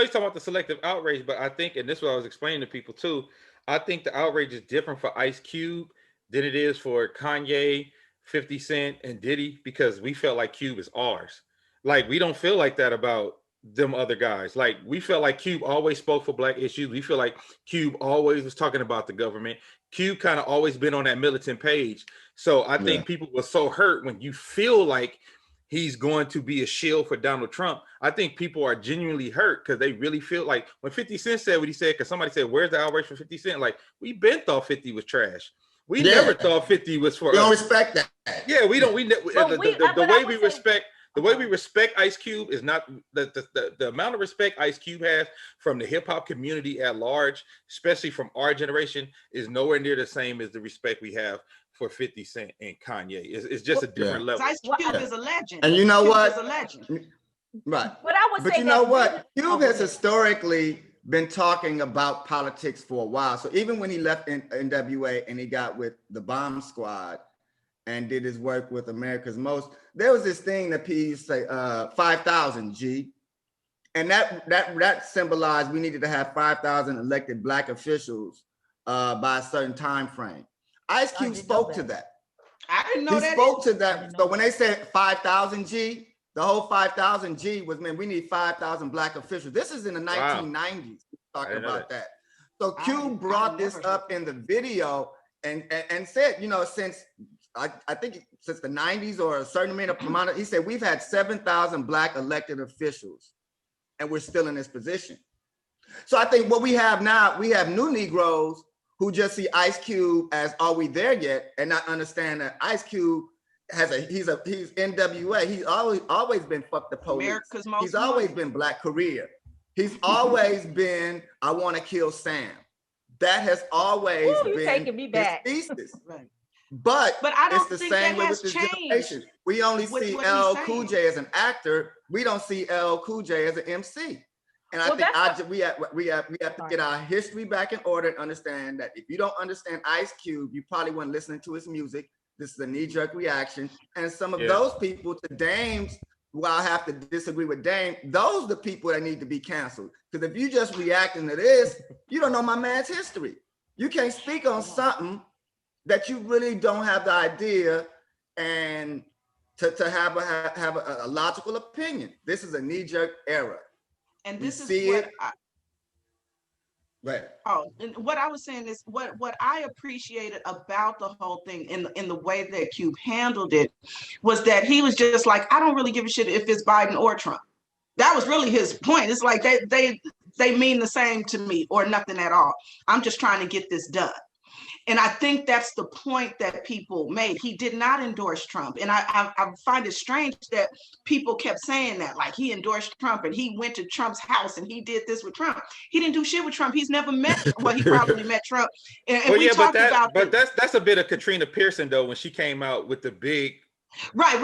talking about the selective outrage, but I think, and this is what I was explaining to people too, I think the outrage is different for Ice Cube than it is for Kanye, 50 Cent, and Diddy, because we felt like Cube is ours. Like, we don't feel like that about them other guys. Like, we felt like Cube always spoke for Black issues. We feel like Cube always was talking about the government. Cube kind of always been on that militant page. So I think people were so hurt when you feel like he's going to be a shield for Donald Trump. I think people are genuinely hurt because they really feel like when 50 Cent said what he said, because somebody said, where's the outrage for 50 Cent? Like, we been thought 50 was trash. We never thought 50 was for us. We don't respect that. Yeah, we don't. The way we respect Ice Cube is not the amount of respect Ice Cube has from the hip hop community at large, especially from our generation, is nowhere near the same as the respect we have for 50 Cent and Kanye. It's just a different level. Ice Cube is a legend. And you know what? Is a legend. Right. But I would say you know what? Cube has historically been talking about politics for a while. So even when he left NWA and he got with the Bomb Squad and did his work with America's Most, there was this thing that people used to say, 5,000 G. And that symbolized we needed to have 5,000 elected Black officials by a certain time frame. Ice Cube spoke to that. I didn't know that. He spoke to that. So when they said 5,000 G, the whole 5,000 G was, man, we need 5,000 Black officials. This is in the 1990s. Talking about that. So Cube brought this up in the video and said, since I think since the 90s or a certain amount of, he said, we've had 7,000 Black elected officials and we're still in this position. So I think what we have now, we have new Negroes who just see Ice Cube as, are we there yet? And not understand that Ice Cube he's NWA. He's always been fuck the police. America's Most He's always been Black career. He's always been, I want to kill Sam. That has always been taking me back. his thesis. Right. But I don't it's the think same that way has with this changed generation. We only see what LL he's Cool saying. J as an actor. We don't see LL Cool J as an MC. And I think we have to get our history back in order and understand that if you don't understand Ice Cube, you probably weren't listening to his music. This is a knee-jerk reaction. And some of those people, to Dame's, well, I have to disagree with Dame, those are the people that need to be canceled. Because if you just reacting to this, you don't know my man's history. You can't speak on something that you really don't have the idea and to have a logical opinion. This is a knee-jerk error. And this is what Right. and what I was saying is what I appreciated about the whole thing in the way that Cube handled it was that he was just like, I don't really give a shit if it's Biden or Trump. That was really his point. It's like they mean the same to me or nothing at all. I'm just trying to get this done. And I think that's the point that people made. He did not endorse Trump. And I find it strange that people kept saying that, like he endorsed Trump and he went to Trump's house and he did this with Trump. He didn't do shit with Trump. He's never met, well, he probably met Trump. And that's a bit of Katrina Pearson, though, when she came out with the big. Right.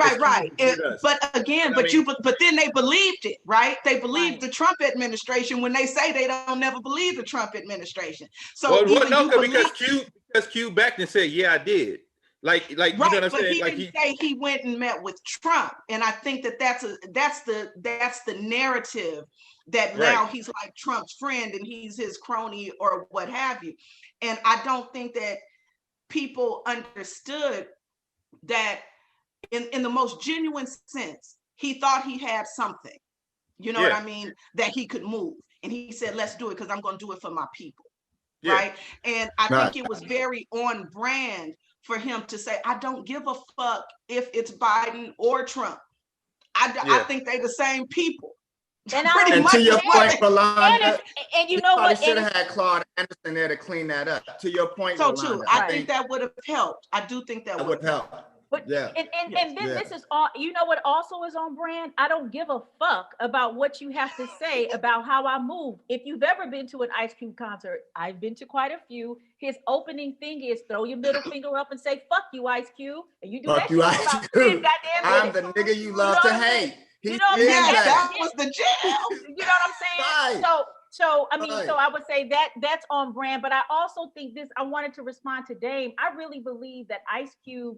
But then they believed it, right? They believed the Trump administration when they say they don't never believe the Trump administration. So because Cube backed and said, yeah, I did. Like you know what I'm saying? He didn't say he went and met with Trump, and I think that's the narrative that now he's like Trump's friend and he's his crony or what have you. And I don't think that people understood that. In the most genuine sense, he thought he had something, you know what I mean, that he could move. And he said, let's do it because I'm going to do it for my people. Right. And I think it was very on brand for him to say, I don't give a fuck if it's Biden or Trump. I think they're the same people. And to your point, Rolanda, and you know what? Should have had Claude Anderson there to clean that up. To your point, So Rolanda, too, I think that would have helped. I do think that would have helped. But Yeah. and then this is all, you know what also is on brand? I don't give a fuck about what you have to say about how I move. If you've ever been to an Ice Cube concert, I've been to quite a few. His opening thing is throw your middle finger up and say, fuck you, Ice Cube. And you do Fuck that you, shit Ice about 10 Cube. goddamn I'm minutes. the nigga you know love what to I'm saying? hate. You He know what I'm saying? is that that. was the jam. You know what I'm saying? Right. So I mean, Right. so I would say that that's on brand, but I also think this, I wanted to respond to Dame. I really believe that Ice Cube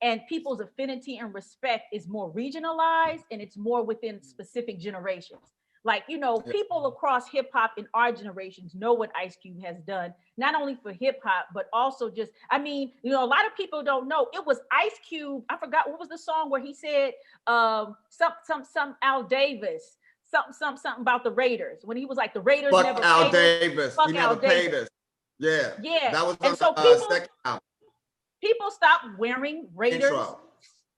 and people's affinity and respect is more regionalized and it's more within specific generations. Like, you know, people across hip hop in our generations know what Ice Cube has done, not only for hip hop, but also just, I mean, you know, a lot of people don't know it was Ice Cube. I forgot what was the song where he said some Al Davis, something about the Raiders, when he was like, the Raiders Fuck never Al paid us. Davis. Fuck He never Al paid Davis. us. Yeah. Yeah. That was And on so the second album. people stopped wearing Raiders Intro.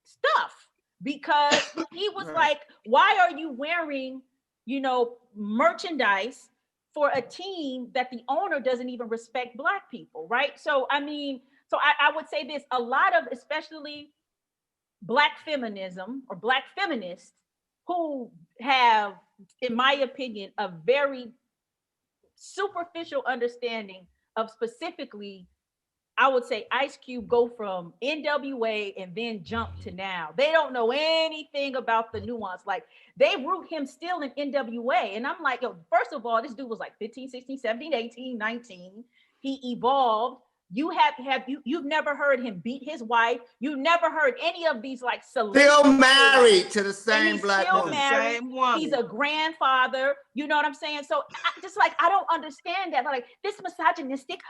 stuff because he was like, why are you wearing, you know, merchandise for a team that the owner doesn't even respect Black people, right? So I mean, so I would say this, a lot of especially Black feminism or Black feminists who have, in my opinion, a very superficial understanding of specifically, I would say, Ice Cube go from NWA and then jump to now. They don't know anything about the nuance. Like, they root him still in NWA. And I'm like, yo, first of all, this dude was like 15, 16, 17, 18, 19. He evolved. You've never heard him beat his wife. You never heard any of these like Still married to the same Black woman. Same woman. He's a grandfather. You know what I'm saying? So I don't understand that. Like, this misogynistic,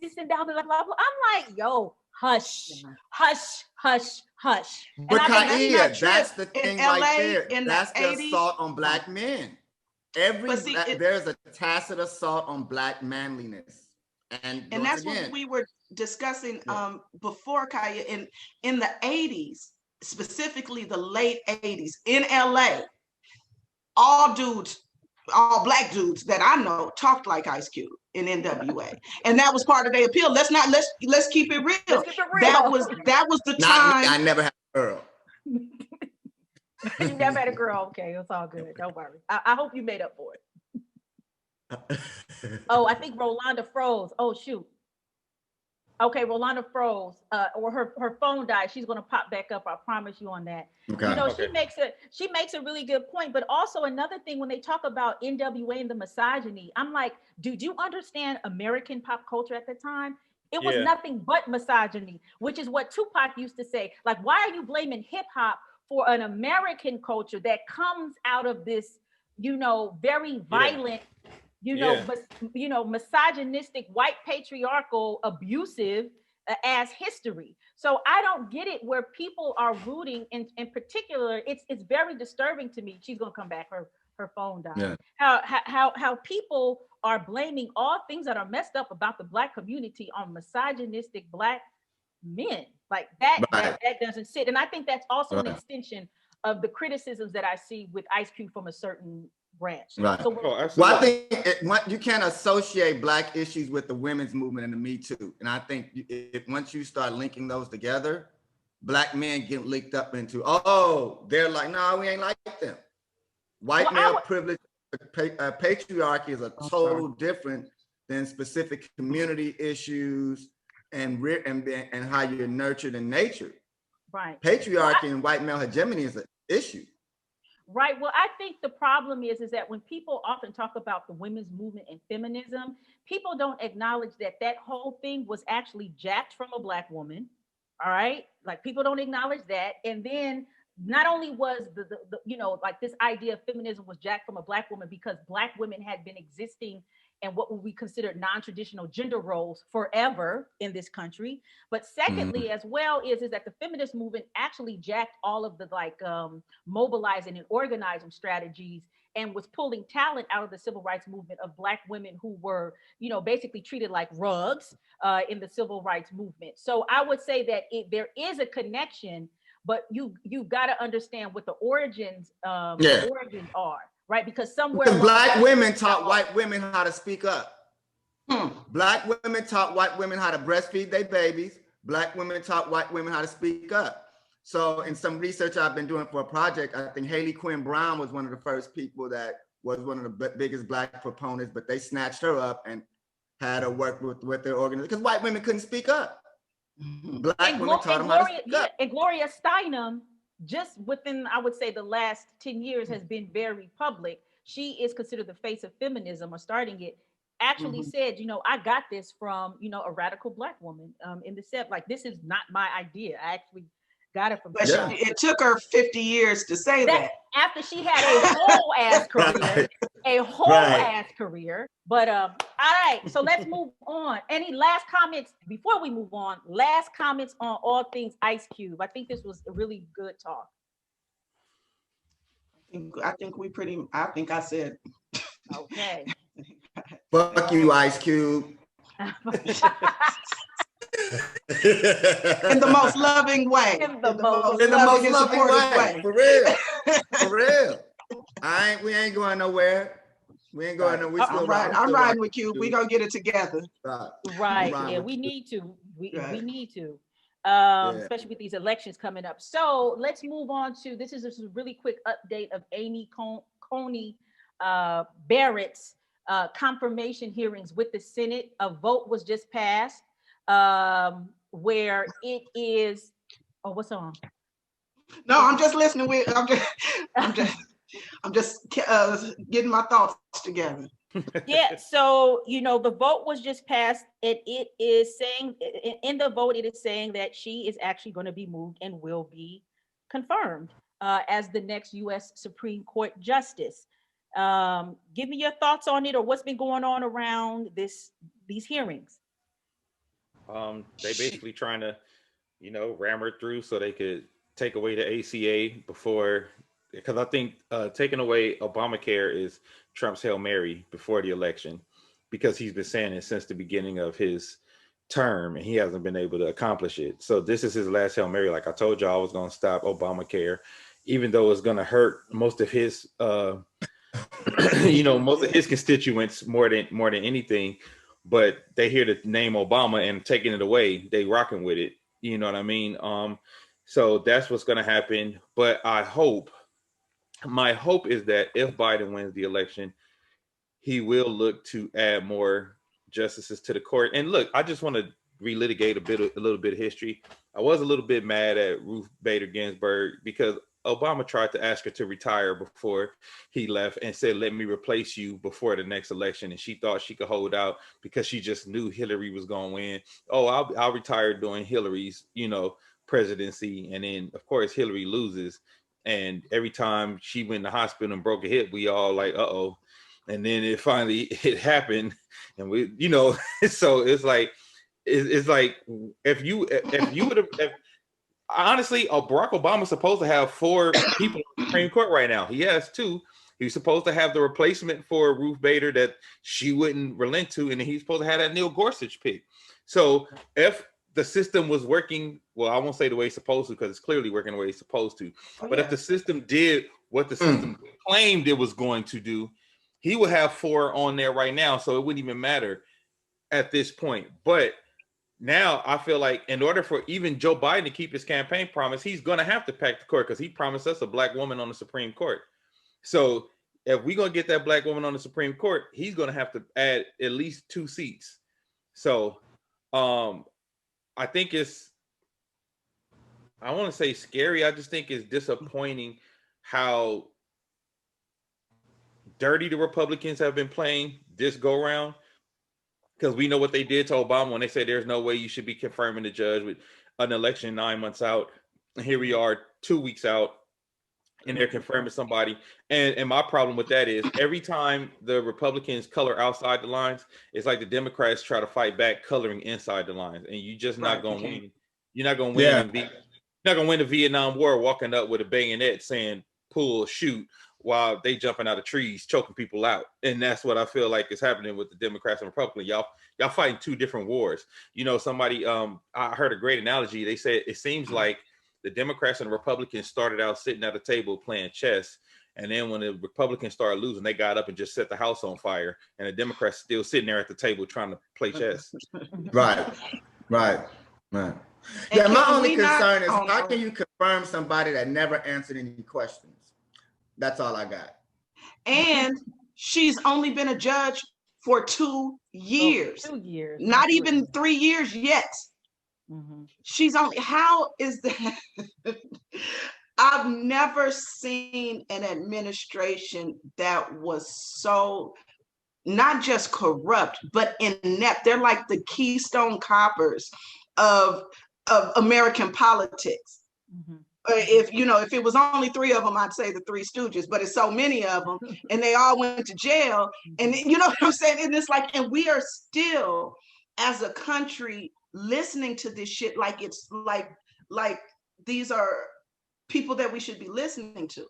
this and blah, blah, blah, blah. I'm like, yo, hush, hush, hush, hush. But Kaia, that's the thing in LA, right there. in the That's the 80s. assault on Black men. There's a tacit assault on Black manliness. And that's what we were discussing before, Kaia, in the 80s, specifically the late 80s in LA, all Black dudes that I know talked like Ice Cube in NWA. And that was part of their appeal. Let's keep it real. Let's keep it real. That was the time. Me, I never had a girl. You never had a girl. Okay, it's all good. Don't worry. I hope you made up for it. Oh, I think Rolanda froze. Oh, shoot. Okay, Rolanda froze. Or her phone died. She's gonna pop back up. I promise you on that. Okay. You know, she makes a really good point. But also another thing, when they talk about NWA and the misogyny, I'm like, did you understand American pop culture at the time? It was nothing but misogyny, which is what Tupac used to say. Like, why are you blaming hip hop for an American culture that comes out of this, you know, very violent, misogynistic, white patriarchal, abusive as history. So I don't get it where people are rooting, in particular, it's very disturbing to me. She's gonna come back, her phone died. Yeah. How people are blaming all things that are messed up about the Black community on misogynistic Black men. Like that doesn't sit. And I think that's also an extension of the criticisms that I see with Ice Cube from a certain branch. Right. So I think you can't associate Black issues with the women's movement and the Me Too. And I think once you start linking those together, Black men get linked up into, they're like, no, we ain't like them. White male privilege, patriarchy is a total different than specific community issues and how you're nurtured and nurtured. Right. Patriarchy and white male hegemony is an issue. Right. Well, I think the problem is that when people often talk about the women's movement and feminism, people don't acknowledge that whole thing was actually jacked from a Black woman. All right. Like, people don't acknowledge that. And then not only was the like this idea of feminism was jacked from a Black woman because Black women had been existing in what would be considered non-traditional gender roles forever in this country. But secondly, as well, is that the feminist movement actually jacked all of the mobilizing and organizing strategies and was pulling talent out of the civil rights movement of Black women who were, basically treated like rugs in the civil rights movement. So I would say that there is a connection, but you've got to understand what the origins are. Right, because Black women taught white women how to speak up. Black women taught white women how to breastfeed their babies. Black women taught white women how to speak up. So in some research I've been doing for a project, I think Haley Quinn Brown was one of the first people that was one of the biggest Black proponents, but they snatched her up and had her work with their organization because white women couldn't speak up. Black women taught them how to speak up. And Gloria Steinem, just within, I would say, the last 10 years has been very public. She is considered the face of feminism, or starting it. Actually said, I got this from, a radical Black woman in the set. Like, this is not my idea. I actually got it from. But it took her 50 years to say that. After she had a whole ass career, ass career. But all right, so let's move on. Any last comments before we move on? Last comments on all things Ice Cube. I think this was a really good talk. I think I said. Okay. Fuck you, Ice Cube. In the most loving way. In the most loving way. For real. For real. We ain't going nowhere. We ain't going nowhere. I'm riding with you. We gonna get it together. Right. Yeah, we need to. We need to. Especially with these elections coming up. So let's move on to this is a really quick update of Coney Barrett's confirmation hearings with the Senate. A vote was just passed where it is. Oh, what's on? No, I'm just listening. I'm just getting my thoughts together. Yeah, so the vote was just passed, and it is saying in the vote it is saying that she is actually going to be moved and will be confirmed as the next U.S. Supreme Court justice. Give me your thoughts on it, or what's been going on around these hearings. They basically trying to, ram her through so they could take away the ACA before. Because I think taking away Obamacare is Trump's Hail Mary before the election, because he's been saying it since the beginning of his term and he hasn't been able to accomplish it. So this is his last Hail Mary. Like I told you, I was going to stop Obamacare, even though it's going to hurt most of his, most of his constituents more than anything. But they hear the name Obama and taking it away, they rocking with it. You know what I mean? So that's what's going to happen. But my hope is that if Biden wins the election, he will look to add more justices to the court. And look, I just want to relitigate a little bit of history. I was a little bit mad at Ruth Bader Ginsburg because Obama tried to ask her to retire before he left and said, let me replace you before the next election. And she thought she could hold out because she just knew Hillary was going to win. Oh, I'll retire during Hillary's, presidency. And then, of course, Hillary loses. And every time she went to the hospital and broke a hip, we all like, uh-oh. And then it happened. And we, so it's like if you would have, honestly, Barack Obama's supposed to have 4 people on the Supreme Court right now. He has 2. He's supposed to have the replacement for Ruth Bader that she wouldn't relent to. And he's supposed to have that Neil Gorsuch pick. So if the system was working, well, I won't say the way it's supposed to, because it's clearly working the way it's supposed to. But if the system did what the system claimed it was going to do, he would have 4 on there right now. So it wouldn't even matter at this point. But now I feel like in order for even Joe Biden to keep his campaign promise, he's going to have to pack the court, because he promised us a Black woman on the Supreme Court. So if we're going to get that Black woman on the Supreme Court, he's going to have to add at least 2 seats. So I think I want to say scary. I just think it's disappointing how dirty the Republicans have been playing this go round, because we know what they did to Obama when they said there's no way you should be confirming the judge with an election 9 months out. And here we are 2 weeks out and they're confirming somebody. And my problem with that is every time the Republicans color outside the lines, it's like the Democrats try to fight back coloring inside the lines, and you just not going to win. You're not going to win. You're not going to win the Vietnam War walking up with a bayonet saying pull, shoot, while they jumping out of trees, choking people out. And that's what I feel like is happening with the Democrats and Republicans. Y'all fighting 2 different wars. Somebody, I heard a great analogy. They said it seems like the Democrats and the Republicans started out sitting at a table playing chess. And then when the Republicans started losing, they got up and just set the house on fire. And the Democrats still sitting there at the table trying to play chess. Right. Yeah, my only we not- concern is oh, how no. can you confirm somebody that never answered any questions? That's all I got. And she's only been a judge for 2 years. 2 years. Not even 3 years yet. Mhm. She's only, how is that? I've never seen an administration that was so not just corrupt, but inept. They're like the Keystone Coppers of American politics. Mhm. If if it was only 3 of them, I'd say the Three Stooges, but it's so many of them, and they all went to jail. And you know what I'm saying? And it's like, and we are still, as a country, listening to this shit like it's like these are people that we should be listening to.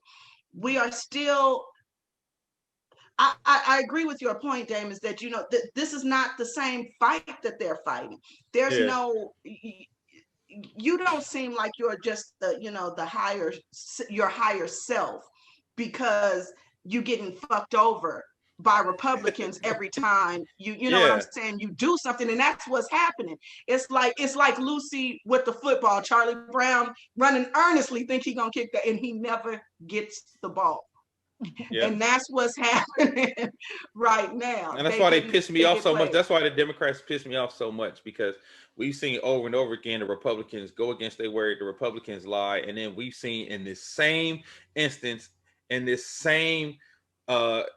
We are still. I agree with your point, Dame, is that this is not the same fight that they're fighting. There's no. You don't seem like you're just your higher self because you're getting fucked over by Republicans every time you know what I'm saying, you do something, and that's what's happening. It's like Lucy with the football. Charlie Brown running earnestly, think he gonna kick that, and he never gets the ball. Yeah. And that's what's happening right now. And that's why they piss me off so much. That's why the Democrats piss me off so much, because we've seen over and over again the Republicans go against their word, the Republicans lie, and then we've seen in this same instance, in this same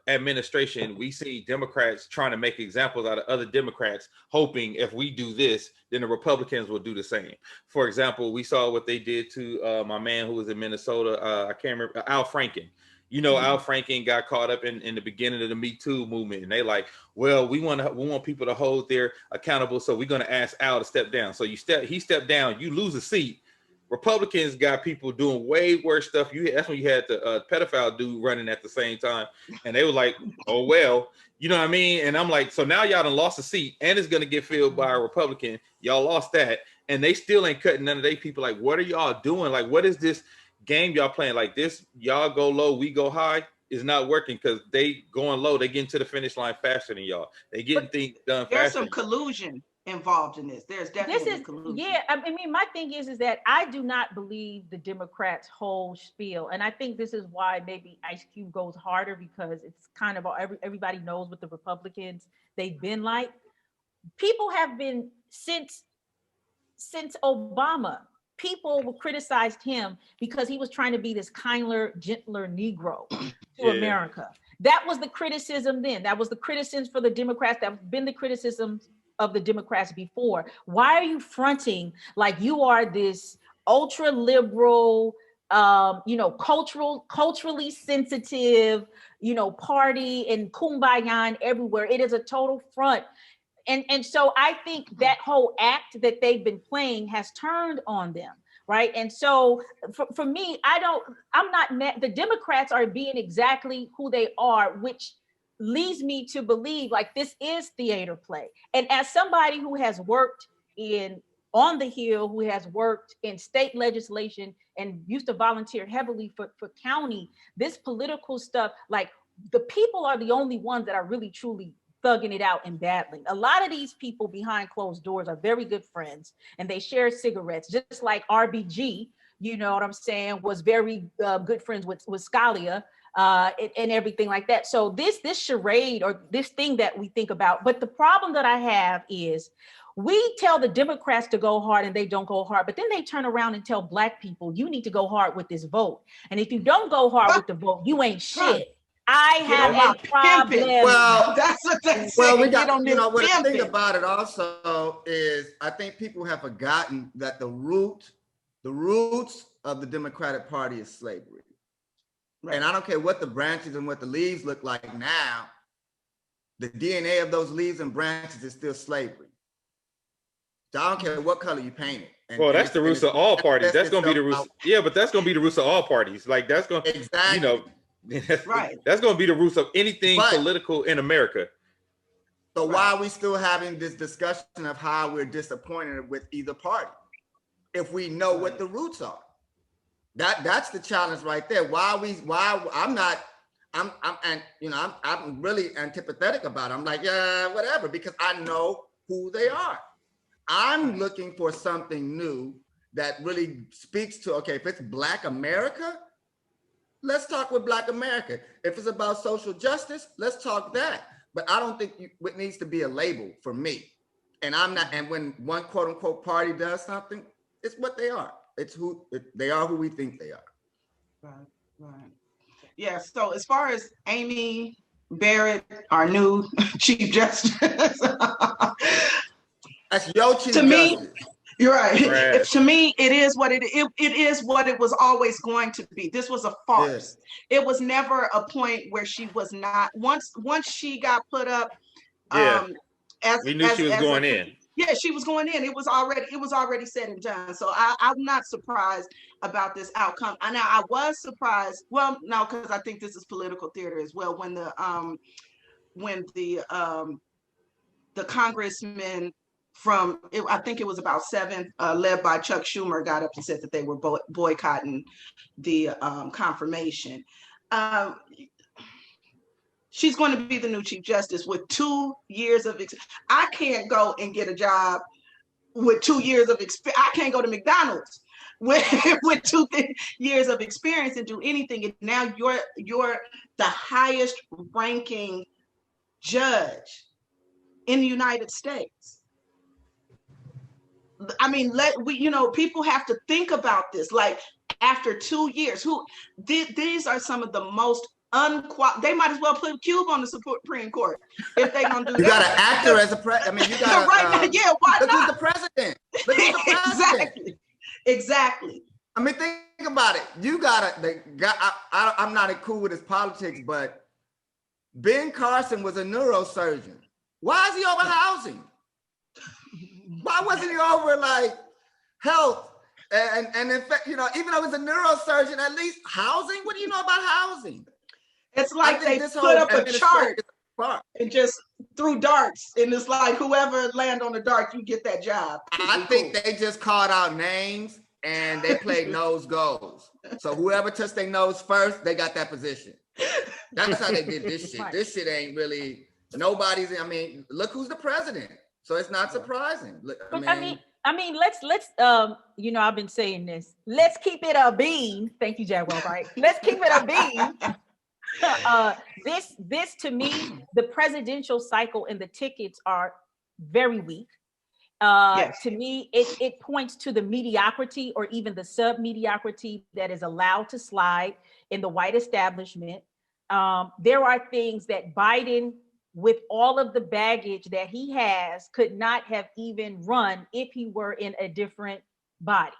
administration, we see Democrats trying to make examples out of other Democrats, hoping if we do this, then the Republicans will do the same. For example, we saw what they did to my man who was in Minnesota. I can't remember, Al Franken. Al Franken got caught up in the beginning of the Me Too movement, and they like, well, we want people to hold their accountable, so we're going to ask Al to step down. So he stepped down, you lose a seat. Republicans got people doing way worse stuff. That's when you had the pedophile dude running at the same time, and they were like, oh well, you know what I mean? And I'm like, so now y'all done lost a seat, and it's going to get filled by a Republican. Y'all lost that, and they still ain't cutting none of they people. Like, what are y'all doing? Like, what is this game y'all playing? Like this, y'all go low, we go high, is not working, because they going low, they getting to the finish line faster than y'all. They getting things done faster. There's some collusion involved in this. There's definitely collusion. Yeah, I mean, my thing is that I do not believe the Democrats' whole spiel, and I think this is why maybe Ice Cube goes harder, because it's kind of everybody knows what the Republicans they've been like. People have been since Obama. People criticized him because he was trying to be this kinder, gentler Negro to America. That was the criticism then. That was the criticism for the Democrats. That's been the criticism of the Democrats before. Why are you fronting like you are this ultra liberal, culturally sensitive, party and kumbaya and everywhere? It is a total front. And so I think that whole act that they've been playing has turned on them, right? And so for me, I'm not mad. The Democrats are being exactly who they are, which leads me to believe like this is theater play. And as somebody who has worked on the Hill, who has worked in state legislation and used to volunteer heavily for county, this political stuff, like the people are the only ones that are really truly thugging it out and battling. A lot of these people behind closed doors are very good friends, and they share cigarettes, just like RBG, you know what I'm saying, was very good friends with Scalia and everything like that. So this charade or this thing that we think about, but the problem that I have is we tell the Democrats to go hard and they don't go hard, but then they turn around and tell Black people, you need to go hard with this vote. And if you don't go hard with the vote, you ain't shit. I have a problem. Well, that's what they say. Well, we got, what I think about it also is I think people have forgotten that the roots of the Democratic Party is slavery. Right. And I don't care what the branches and what the leaves look like now, the DNA of those leaves and branches is still slavery. So I don't care what color you paint it. Well, that's the roots of all parties. That's going to be the roots. Yeah, but that's going to be the roots of all parties. Like that's going to, exactly. Right. That's going to be the roots of anything political in America. So why are we still having this discussion of how we're disappointed with either party if we know what the roots are? That's the challenge right there. I'm really antipathetic about it. I'm like, yeah, whatever, because I know who they are. I'm looking for something new that really speaks to, okay, if it's Black America, let's talk with Black America. If it's about social justice, let's talk that. But I don't think it needs to be a label for me. And I'm not, and when one quote unquote party does something, it's what they are. It's they are who we think they are. Right. Yeah, so as far as Amy Barrett, our new Chief Justice. That's your Chief To me, Justice. You're right. To me, it is what it is what it was always going to be. This was a farce. Yeah. It was never a point where she was not. Once she got put up, we knew she was going in. Yeah, she was going in. It was already said and done. So I'm not surprised about this outcome. Now I was surprised. Well, no, because I think this is political theater as well. When the congressman from, I think it was about 7, led by Chuck Schumer, got up and said that they were boycotting the confirmation. She's going to be the new Chief Justice with 2 years of experience. I can't go and get a job with 2 years of experience. I can't go to McDonald's with 2 years of experience and do anything. And now you're the highest ranking judge in the United States. I mean, people have to think about this. Like, after 2 years, these are some of the most they might as well put a cube on the Supreme Court if they're gonna do that. You got an actor as a president. I mean, you got why look not? who's the president. Look who's the president. Exactly. I mean, think about it. You I'm not cool with his politics, but Ben Carson was a neurosurgeon. Why is he over housing? Why wasn't he over like health? And in fact, even though he's a neurosurgeon, at least housing. What do you know about housing? It's like they put up a chart and just threw darts, and it's like whoever land on the dart, you get that job. I think they just called out names and they played nose goes. So whoever touched their nose first, they got that position. That's how they did this shit. This shit ain't really nobody's. I mean, look who's the president. So it's not surprising. I mean, let's I've been saying this. Let's keep it a bean. Thank you, Jaguar. Right? Let's keep it a bean. This to me, the presidential cycle and the tickets are very weak. Yes. To me, it points to the mediocrity or even the sub-mediocrity that is allowed to slide in the white establishment. There are things that Biden, with all of the baggage that he has, could not have even run if he were in a different body.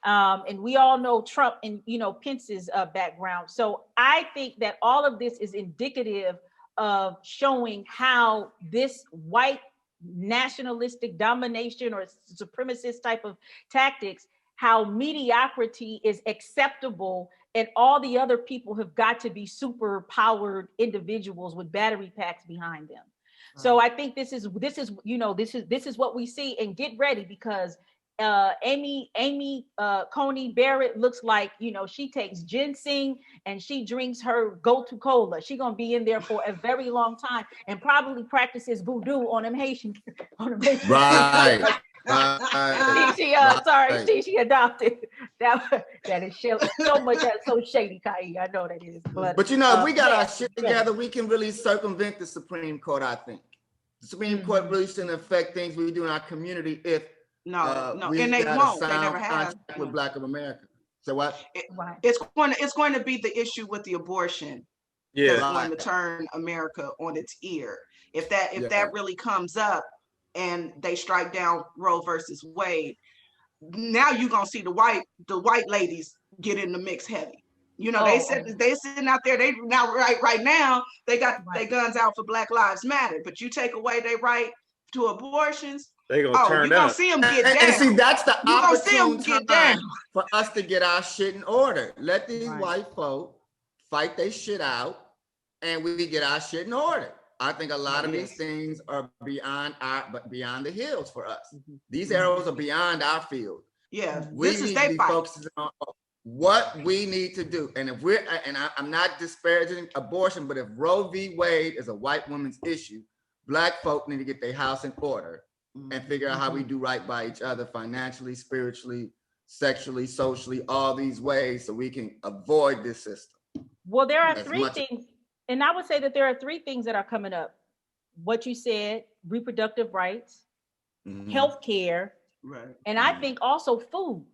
And we all know Trump and, Pence's background. So I think that all of this is indicative of showing how this white nationalistic domination or supremacist type of tactics, how mediocrity is acceptable, and all the other people have got to be super powered individuals with battery packs behind them. Right. So I think this is what we see. And get ready, because Amy Coney Barrett looks like, she takes ginseng and she drinks her go-to cola. She's gonna be in there for a very long time and probably practices voodoo on them Haitian. Right. She adopted. That is so much. That's so shady, Kaia. I know that is. But if we got our shit together, we can really circumvent the Supreme Court. I think the Supreme Court really shouldn't affect things we do in our community if and they won't. They never have with Black America. So what? It's going to be the issue with the abortion. Yeah, that's going to turn America on its ear. If that really comes up, and they strike down Roe versus Wade, now you're gonna see the white ladies get in the mix heavy. They sitting out there. They now right now they got their guns out for Black Lives Matter. But you take away their right to abortions, they gonna turn you're gonna see them get down. And see, that's the opportune time for us to get our shit in order. Let these white folk fight their shit out, and we get our shit in order. I think a lot of these things are beyond the hills for us. These arrows are beyond our field. Yeah, we need to be focusing on what we need to do. And I'm not disparaging abortion, but if Roe v. Wade is a white woman's issue, Black folk need to get their house in order and figure out how we do right by each other financially, spiritually, sexually, socially, all these ways so we can avoid this system. Well, there are three things, and I would say that there are three things that are coming up. What you said, reproductive rights, healthcare, right, and I think also food,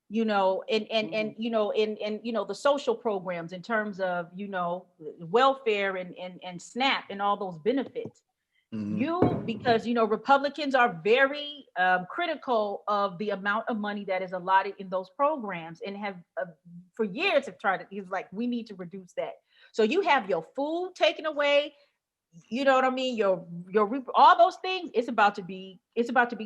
you know, and you know, and you know, the social programs in terms of, you know, welfare and SNAP and all those benefits. Because you know, Republicans are very critical of the amount of money that is allotted in those programs, and have for years have tried to. He's like, we need to reduce that. So you have your food taken away, you know what I mean? Your all those things. It's about to be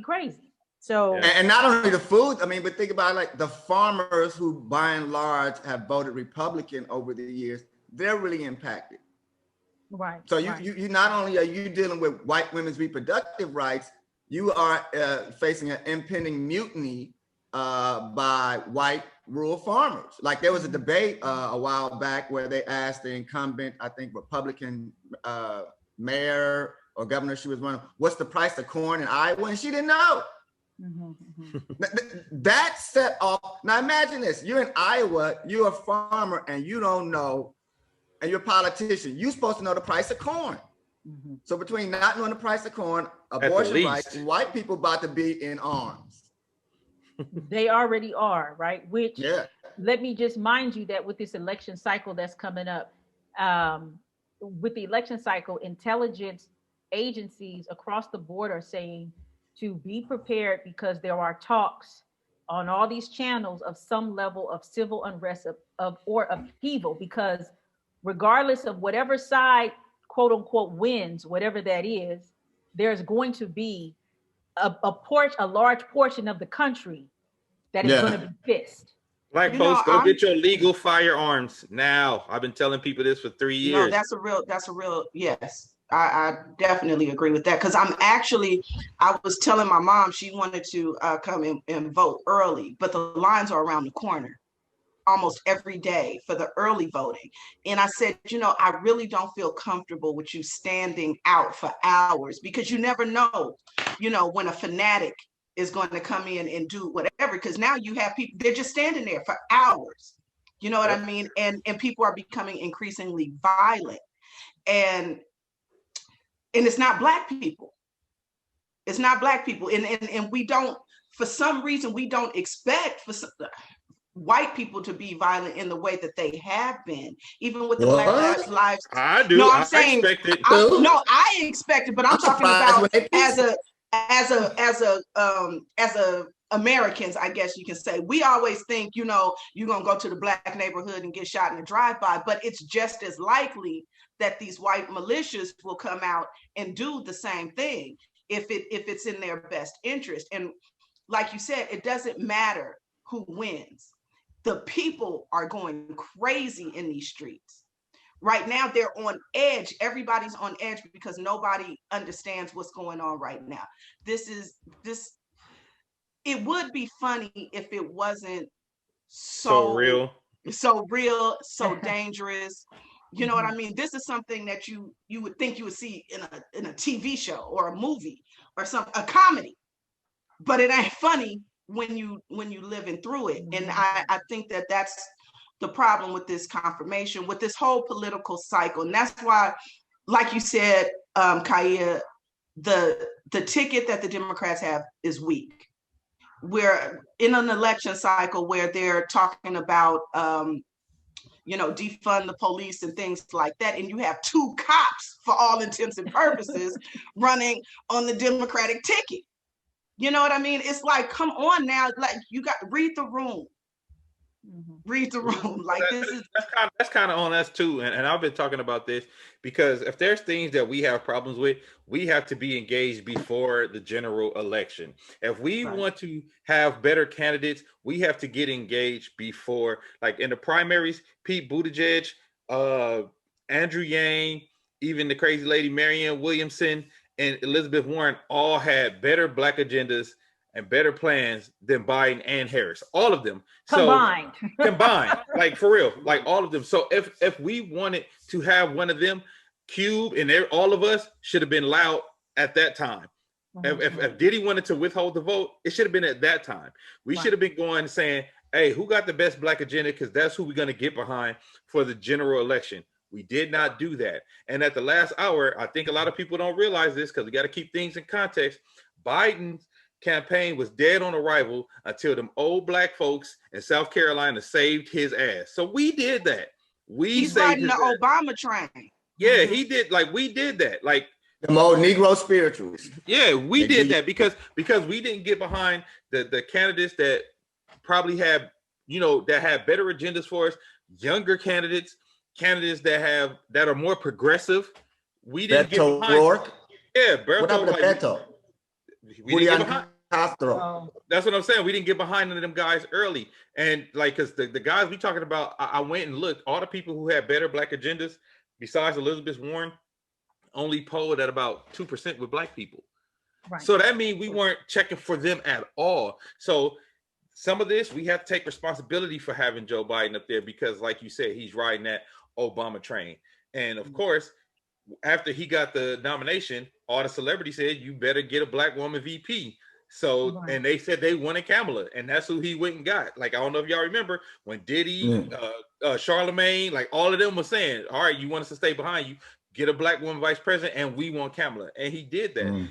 crazy. So and not only the food, I mean, but think about like the farmers who by and large have voted Republican over the years. They're really impacted. Right. So you not only are you dealing with white women's reproductive rights, you are facing an impending mutiny by white rural farmers. Like there was a debate a while back where they asked the incumbent, I think Republican mayor or governor she was running, what's the price of corn in Iowa? And she didn't know. That set off. Now imagine this: you're in Iowa, you're a farmer, and you don't know. And you're a politician, you're supposed to know the price of corn. So between not knowing the price of corn, abortion rights, white people about to be in arms. They already are, right? Which, let me just mind you that with this election cycle that's coming up, with the election cycle, intelligence agencies across the board are saying to be prepared because there are talks on all these channels of some level of civil unrest or upheaval, because regardless of whatever side, quote unquote, wins, whatever that is, there's going to be a large portion of the country that is going to be pissed. Black folks, go get your legal firearms now. I've been telling people this for 3 years. No, that's a real, yes. I definitely agree with that, because I was telling my mom she wanted to come and vote early, but the lines are around the corner almost every day for the early voting. And I said, you know, I really don't feel comfortable with you standing out for hours, because you never know, you know, when a fanatic is going to come in and do whatever, because now you have people, they're just standing there for hours. You know what I mean? And people are becoming increasingly violent. And it's not Black people. It's not Black people. And we don't, for some reason, we don't expect white people to be violent in the way that they have been, even with the Black Lives. I do. No, I expect it. I expect it, but I'm talking about as a Americans, I guess you can say. We always think, you know, you're gonna go to the Black neighborhood and get shot in a drive-by, but it's just as likely that these white militias will come out and do the same thing if it's in their best interest. And like you said, it doesn't matter who wins. The people are going crazy in these streets. Right now, they're on edge. Everybody's on edge because nobody understands what's going on right now. It would be funny if it wasn't so real, so dangerous. You know what I mean? This is something that you would think you would see in a TV show or a movie or a comedy, but it ain't funny when you living through it. And I think that that's the problem with this confirmation, with this whole political cycle. And that's why, like you said, Kaia, the ticket that the Democrats have is weak. We're in an election cycle where they're talking about you know, defund the police and things like that. And you have 2 cops, for all intents and purposes, running on the Democratic ticket. You know what I mean? It's like, come on now, like you got to read the room. Read the room. Like that's kind of on us too. And I've been talking about this because if there's things that we have problems with, we have to be engaged before the general election. If we want to have better candidates, we have to get engaged before, like in the primaries, Pete Buttigieg, Andrew Yang, even the crazy lady Marianne Williamson and Elizabeth Warren all had better Black agendas and better plans than Biden and Harris, all of them. Combined, like for real, like all of them. So if we wanted to have one of them, Cube and all of us should have been loud at that time. If Diddy wanted to withhold the vote, it should have been at that time. We should have been going saying, hey, who got the best black agenda? Because that's who we're going to get behind for the general election. We did not do that. And at the last hour, I think a lot of people don't realize this because we got to keep things in context. Biden's campaign was dead on arrival until them old black folks in South Carolina saved his ass. So we did that. He's riding the Obama train. Yeah, he did. Like, we did that. Like, the old Negro spirituals. Yeah, we did that because we didn't get behind the candidates that probably have, that have better agendas for us, younger candidates that are more progressive. We didn't get behind. Rourke. Yeah, Beto. What happened to Beto? We didn't get behind. Castro. That's what I'm saying. We didn't get behind none of them guys early. And like, because the guys we talking about, I went and looked, all the people who had better black agendas, besides Elizabeth Warren, only polled at about 2% with black people. Right. So that means we weren't checking for them at all. So some of this, we have to take responsibility for having Joe Biden up there because, like you said, he's riding that Obama train. And of course, after he got the nomination, all the celebrities said, you better get a black woman VP. So, and they said they wanted Kamala, and that's who he went and got. Like, I don't know if y'all remember when Diddy, Charlemagne, like all of them were saying, all right, you want us to stay behind you, get a black woman vice president, and we want Kamala. And he did that.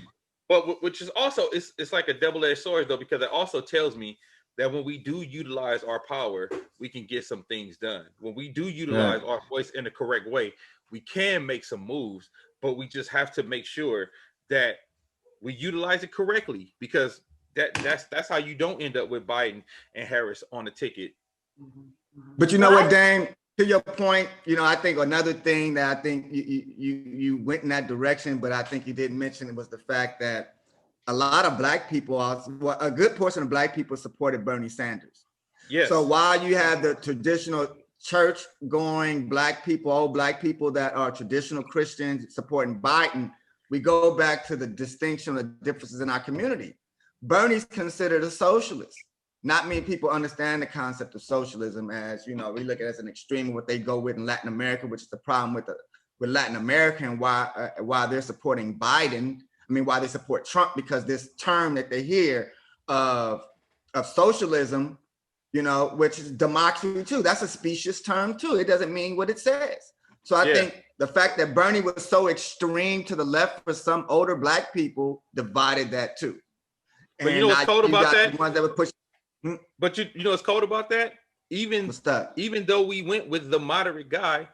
But which is also, it's like a double-edged sword though, because it also tells me that when we do utilize our power, we can get some things done. When we do utilize our voice in the correct way, we can make some moves, but we just have to make sure that we utilize it correctly, because that's how you don't end up with Biden and Harris on the ticket. But you know what, Dame? To your point, I think another thing that I think you went in that direction, but I think you didn't mention it was the fact that a lot of black people, a good portion of black people supported Bernie Sanders. Yes. So while you have the traditional church going black people, old black people that are traditional Christians supporting Biden, we go back to the distinction of differences in our community. Bernie's considered a socialist. Not many people understand the concept of socialism as, we look at it as an extreme of what they go with in Latin America, which is the problem with Latin America and why they're supporting Biden. I mean, why they support Trump, because this term that they hear of socialism, which is democracy too, that's a specious term too. It doesn't mean what it says. So I think the fact that Bernie was so extreme to the left for some older black people divided that too. But you know what's cold about that? Ones that would push. But you know what's cold about that? Even though we went with the moderate guy,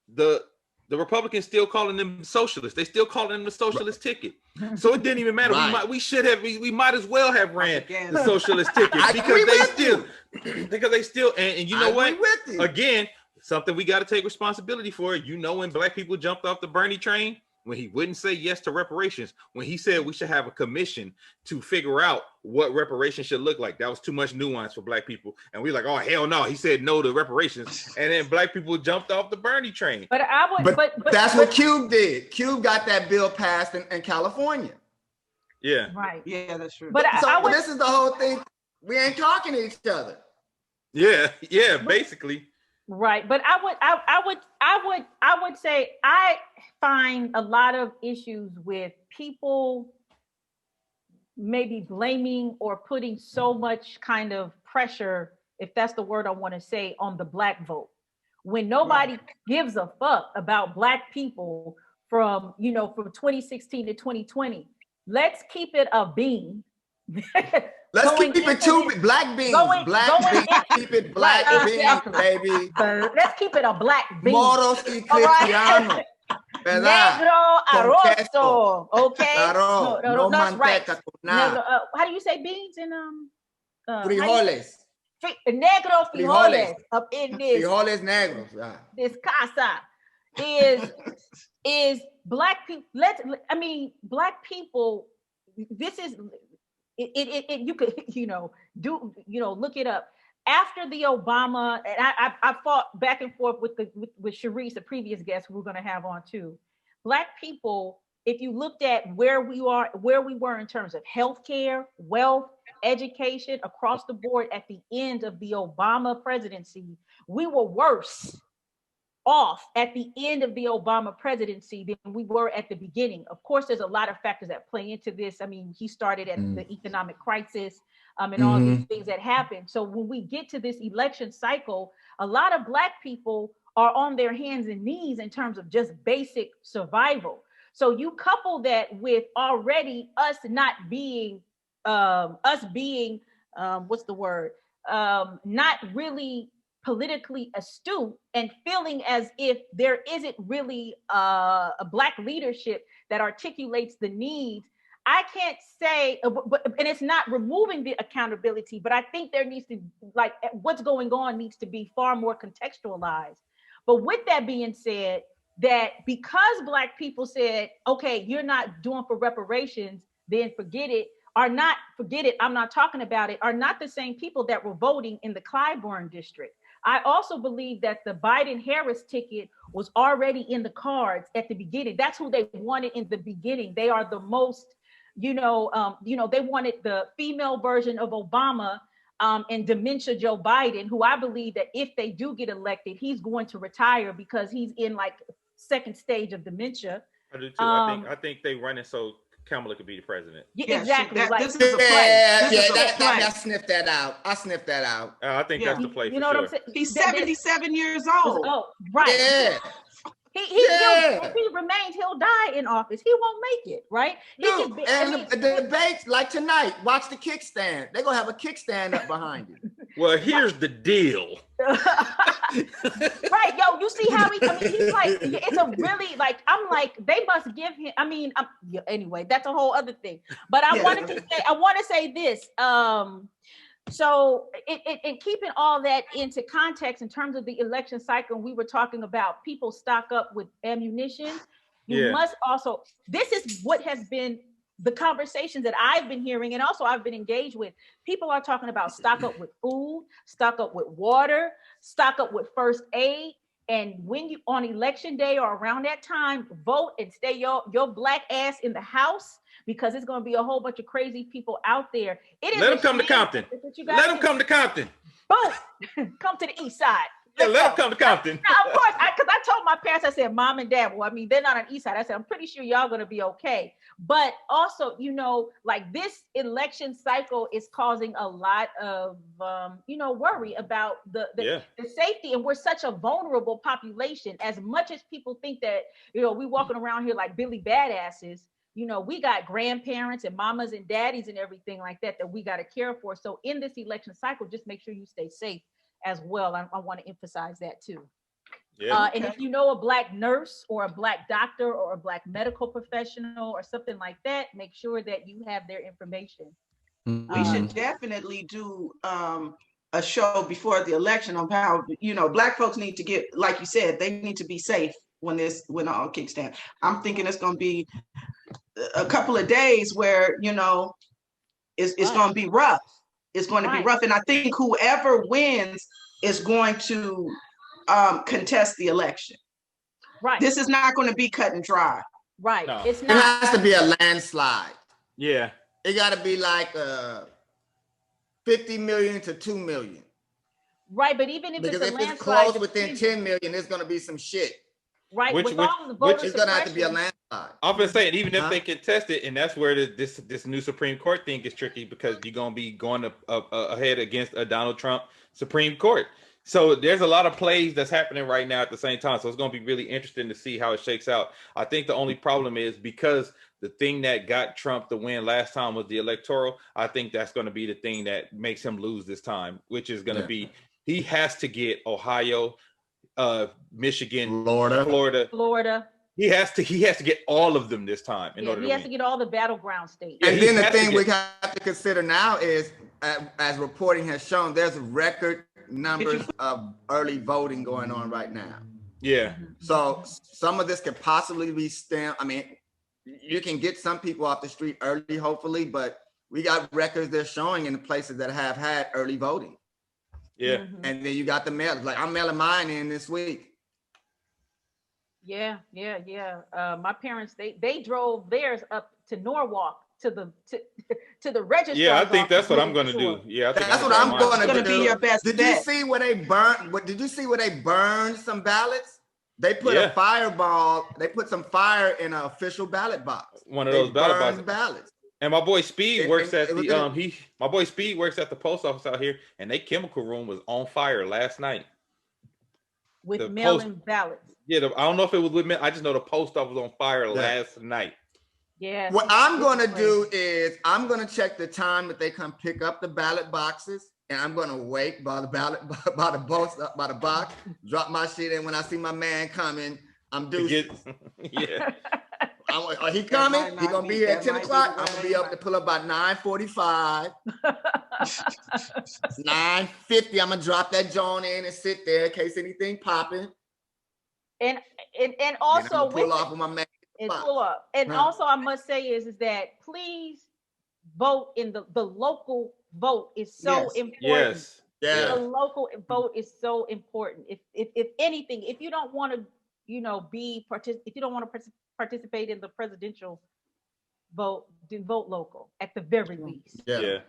the Republicans still calling them socialists. They still calling them the socialist ticket. So it didn't even matter. We might as well have ran the socialist ticket because they still and you know what? Again, something we got to take responsibility for. When black people jumped off the Bernie train, when he wouldn't say yes to reparations, when he said we should have a commission to figure out what reparations should look like, that was too much nuance for black people. And we like, oh, hell no. He said no to reparations. And then black people jumped off the Bernie train. But that's what Cube did. Cube got that bill passed in California. Yeah. Right. Yeah, that's true. But this is the whole thing. We ain't talking to each other. Yeah. Yeah. Basically. Right. But I would say I find a lot of issues with people maybe blaming or putting so much kind of pressure, if that's the word I want to say, on the black vote, when nobody gives a fuck about black people from 2016 to 2020. Let's keep it a bean. Let's keep it two black beans. Keep it black beans, baby. Let's keep it a black bean. Moros y cristianos. Negro arrozo. Okay. Claro. No that's right. Negro, how do you say beans in frijoles? Negro frijoles up in this. Frijoles negros. Yeah. This casa is black people. Black people. This is. You could look it up. After the Obama, and I fought back and forth with Shivers, the previous guest who we're going to have on too. Black people, if you looked at where we were in terms of healthcare, wealth, education across the board at the end of the Obama presidency, we were worse off at the end of the Obama presidency than we were at the beginning. Of course, there's a lot of factors that play into this. I mean, he started at the economic crisis and all these things that happened. So when we get to this election cycle, a lot of Black people are on their hands and knees in terms of just basic survival. So you couple that with already us not being, not really politically astute and feeling as if there isn't really a Black leadership that articulates the needs. I can't say, and it's not removing the accountability, but I think there needs to, like, what's going on needs to be far more contextualized. But with that being said, that because Black people said, okay, you're not doing for reparations, then forget it, I'm not talking about it, are not the same people that were voting in the Clyburn district. I also believe that the Biden-Harris ticket was already in the cards at the beginning. That's who they wanted in the beginning. They are the most, they wanted the female version of Obama and dementia Joe Biden, who I believe that if they do get elected, he's going to retire because he's in like second stage of dementia. I do too. I think they run it so Kamala could be the president. Yeah, exactly. This is a play. I sniffed that out. I think that's the play. You know what I'm saying? He's 77 years old. Oh, right. Yeah. If he remains, he'll die in office. He won't make it, right? The debates like tonight, watch the kickstand. They're gonna have a kickstand up behind you. Well, here's the deal. Right, yo, you see how he's like, it's a really, like, I'm like, they must give him, anyway, that's a whole other thing. But I want to say this. So in keeping all that into context in terms of the election cycle, we were talking about people stock up with ammunition. You must also, this is what has been the conversations that I've been hearing, and also I've been engaged with. People are talking about stock up with food, stock up with water, stock up with first aid. And when you on election day or around that time, vote and stay your Black ass in the house, because it's going to be a whole bunch of crazy people out there. Let them come to Compton. Let them come to Compton. Boom. Come to the east side. Yeah, let them come to Compton. Now, of course, because I told my parents, I said, Mom and Dad, well, they're not on the east side. I said, I'm pretty sure y'all going to be okay. But also, like this election cycle is causing a lot of, worry about the safety. And we're such a vulnerable population. As much as people think that, we walking around here like Billy Badasses, we got grandparents and mamas and daddies and everything like that we got to care for. So in this election cycle, just make sure you stay safe as well. I want to emphasize that too. Yeah. And if you know a Black nurse or a Black doctor or a Black medical professional or something like that, make sure that you have their information. We should definitely do a show before the election on how, Black folks need to get, like you said, they need to be safe when all kicks down. I'm thinking it's going to be a couple of days where, it's going to be rough. It's going to be rough. And I think whoever wins is going to contest the election. Right. This is not going to be cut and dry. Right. No. It's not. It has to be a landslide. Yeah. It got to be like 50 million to 2 million. Right. But even if because it's a landslide, it's close within 10 million, there's going to be some shit. Right. Which is going to have to be a landslide. I'm just saying, even if they contest it, and that's where this new Supreme Court thing is tricky, because you're going to be going ahead against a Donald Trump Supreme Court. So there's a lot of plays that's happening right now at the same time. So it's going to be really interesting to see how it shakes out. I think the only problem is because the thing that got Trump the win last time was the electoral. I think that's going to be the thing that makes him lose this time, which is going to be, he has to get Ohio, Michigan, Florida. He has to get all of them this time in order to win. He has to get all the battleground states. And then the thing we have to consider now is, as reporting has shown, there's record numbers of early voting going on right now. Yeah. So some of this could possibly be stemmed. You can get some people off the street early, hopefully, but we got records they're showing in the places that have had early voting. Yeah. Mm-hmm. And then you got the mail. Like, I'm mailing mine in this week. Yeah. My parents, they drove theirs up to Norwalk to the register. Yeah, I think that's what I'm going to do. Yeah, that's what I'm going to do. Be your best Did bet. you see where they burned? Did you see where they burned some ballots? They put a fireball. They put some fire in an official ballot box. One of those ballot boxes. Ballots. And my boy Speed works at the my boy Speed works at the post office out here, and their chemical room was on fire last night with mail-in ballots. Yeah, I don't know if it was with me. I just know the post office was on fire last night. Yeah. What I'm gonna do is I'm gonna check the time that they come pick up the ballot boxes, and I'm gonna wait by the box, drop my shit in. When I see my man coming, I'm due. Yeah. He coming? He gonna be here at 10 o'clock. I'm gonna be able to pull up by 9:45. 9:50. I'm gonna drop that joint in and sit there in case anything popping. And also pull off with my man. And pull up. And also I must say is that please vote in the local vote is so important. Yes. Yeah. The local vote is so important. If anything, if you don't want to, if you don't want to participate in the presidential vote, then vote local at the very least. Yeah.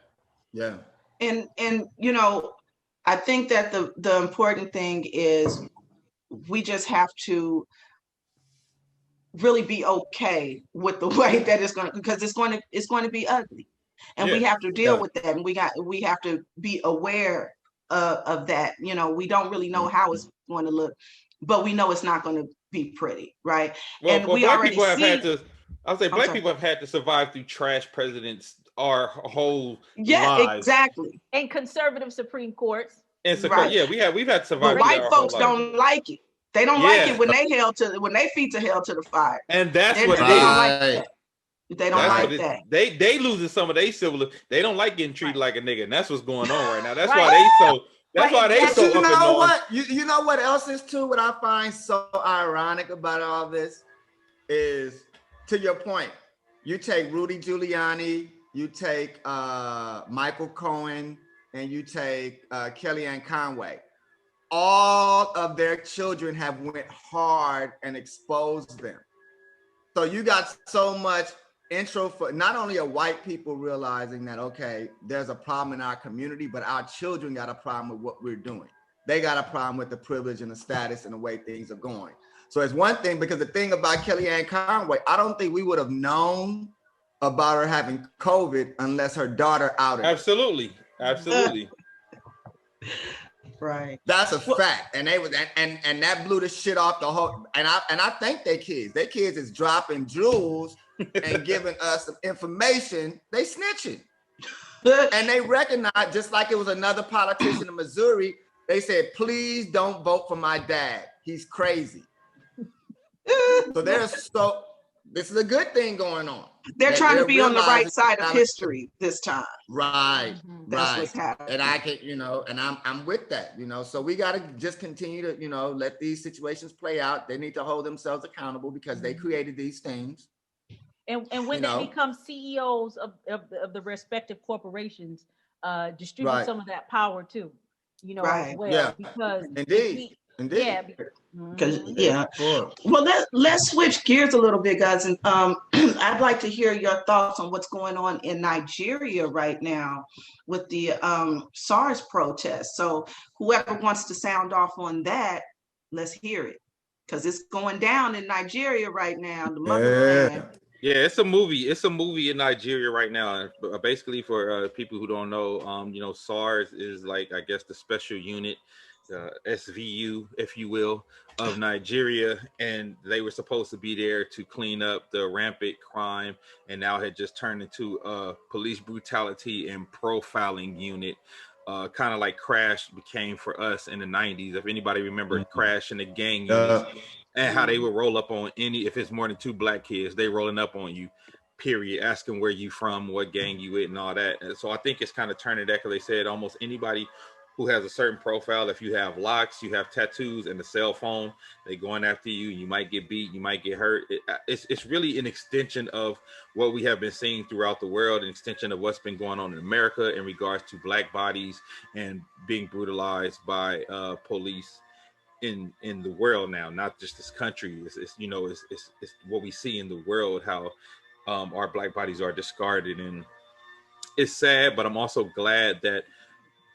And I think that the important thing is we just have to really be okay with the way that it's going to, because it's going to be ugly, and we have to deal with that, and we have to be aware of that. We don't really know how it's going to look, but we know it's not going to be pretty, right? Well, we black people have had to. I'll say black people have had to survive through trash presidents our whole lives. Exactly. And conservative Supreme Courts. And we've had to survive. But white folks don't like it. They don't like it when their feet are held to the fire. And that's they what don't like that. They don't like that. They losing some of their civil. They don't like getting treated like a nigga, and that's what's going on right now. That's why they so. That's why they so. You know what? You know what else is too? What I find so ironic about all this is, to your point, you take Rudy Giuliani, you take Michael Cohen, and you take Kellyanne Conway. All of their children have went hard and exposed them. So you got so much intro for not only are white people realizing that, okay, there's a problem in our community, but our children got a problem with what we're doing. They got a problem with the privilege and the status and the way things are going. So it's one thing, because the thing about Kellyanne Conway, I don't think we would have known about her having COVID unless her daughter outed her. Absolutely. Right. That's a fact. And they was and that blew the shit off the whole. And I think their kids is dropping jewels and giving us some information. They snitching. And they recognize, just like it was another politician in Missouri, they said, please don't vote for my dad. He's crazy. So this is a good thing going on. They're trying to be on the right side of history this time. Right. That's what's happening. And I can, and I'm with that, So we got to just continue to, let these situations play out. They need to hold themselves accountable because they created these things. And when they become CEOs of the respective corporations, distribute some of that power too, as well. Yeah. Because Indeed. Yeah. Because well, let's switch gears a little bit, guys, and I'd like to hear your thoughts on what's going on in Nigeria right now with the SARS protests. So whoever wants to sound off on that, let's hear it, because it's going down in Nigeria right now. The motherland. Yeah, it's a movie. It's a movie in Nigeria right now. Basically, for people who don't know, SARS is like, I guess, the special unit, SVU, if you will, of Nigeria, and they were supposed to be there to clean up the rampant crime, and now had just turned into a police brutality and profiling unit, kind of like Crash became for us in the 90s. If anybody remember Crash and the gang units, and how they would roll up on if it's more than 2 black kids, they rolling up on you, period, asking where you from, what gang you with, and all that. And so I think it's kind of turning that, because they said almost anybody who has a certain profile, if you have locks, you have tattoos, and a cell phone, they going after you. You might get beat, you might get hurt. It's really an extension of what we have been seeing throughout the world, an extension of what's been going on in America in regards to black bodies and being brutalized by police in the world now, not just this country. It's what we see in the world, how our black bodies are discarded, and it's sad. But I'm also glad that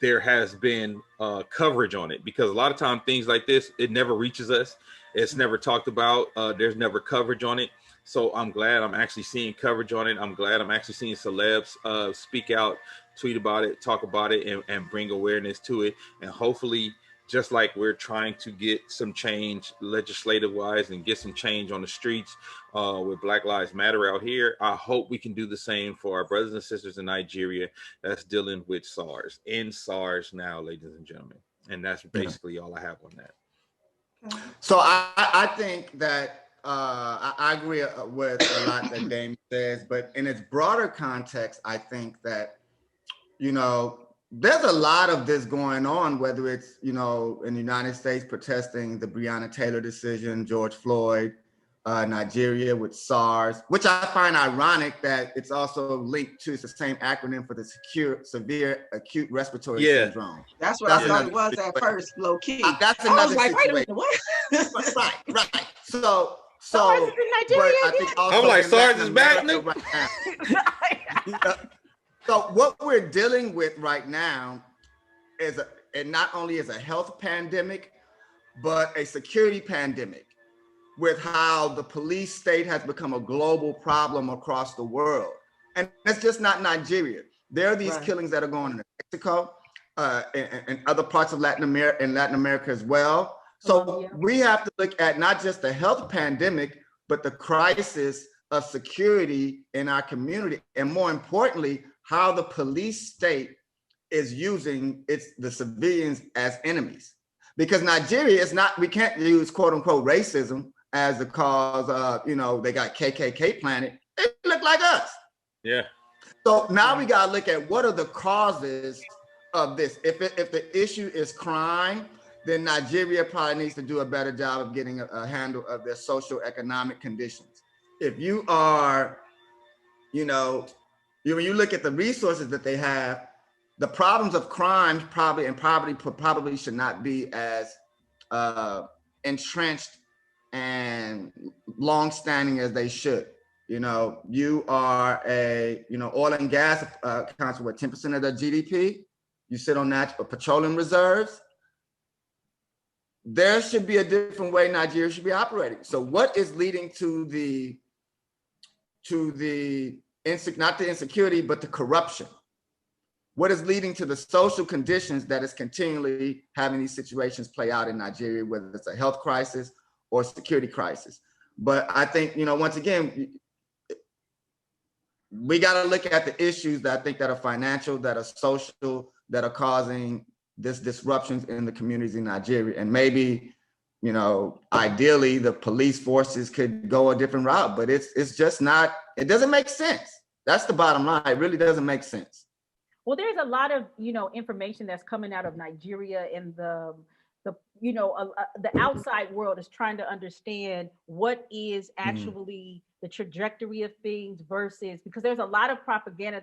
there has been coverage on it, because a lot of times things like this, it never reaches us. It's never talked about. There's never coverage on it. So I'm glad I'm actually seeing coverage on it. I'm glad I'm actually seeing celebs speak out, tweet about it, talk about it, and bring awareness to it. And hopefully, just like we're trying to get some change legislative wise and get some change on the streets with Black Lives Matter out here, I hope we can do the same for our brothers and sisters in Nigeria that's dealing with SARS. EndSars now, ladies and gentlemen. And that's basically all I have on that. So I think that I agree with a lot that Dame says, but in its broader context, I think that, you know, there's a lot of this going on, whether it's, you know, in the United States protesting the Breonna Taylor decision, George Floyd, Nigeria with SARS, which I find ironic that it's also linked to, it's the same acronym for the severe acute respiratory syndrome. That's what I thought it was at first, low key. That's another like, situation. what? Right. So SARS is in Nigeria I think also I'm like, in SARS Latin is back, America right now. So what we're dealing with right now is not only is a health pandemic, but a security pandemic, with how the police state has become a global problem across the world. And it's just not Nigeria. There are these killings that are going on in Mexico and other parts of Latin America as well. So we have to look at not just the health pandemic, but the crisis of security in our community. And more importantly, how the police state is using the civilians as enemies. Because Nigeria is not, we can't use quote unquote racism as the cause of, you know, they got KKK planted. They look like us. Yeah. So now we got to look at what are the causes of this. If the issue is crime, then Nigeria probably needs to do a better job of getting a handle of their social economic conditions. If you are, you know, when you look at the resources that they have, the problems of crime probably should not be as entrenched and long-standing as they should. You know, you are oil and gas accounts for what, 10% of their GDP? You sit on natural petroleum reserves. There should be a different way Nigeria should be operating. So what is leading to not the insecurity, but the corruption? What is leading to the social conditions that is continually having these situations play out in Nigeria, whether it's a health crisis or security crisis? But I think, you know, once again, we got to look at the issues that I think that are financial, that are social, that are causing this disruptions in the communities in Nigeria. And maybe, you know, ideally the police forces could go a different route, but it's just not, it doesn't make sense. That's the bottom line. It really doesn't make sense. Well, there's a lot of, you know, information that's coming out of Nigeria, and the outside world is trying to understand what is actually the trajectory of things versus, because there's a lot of propaganda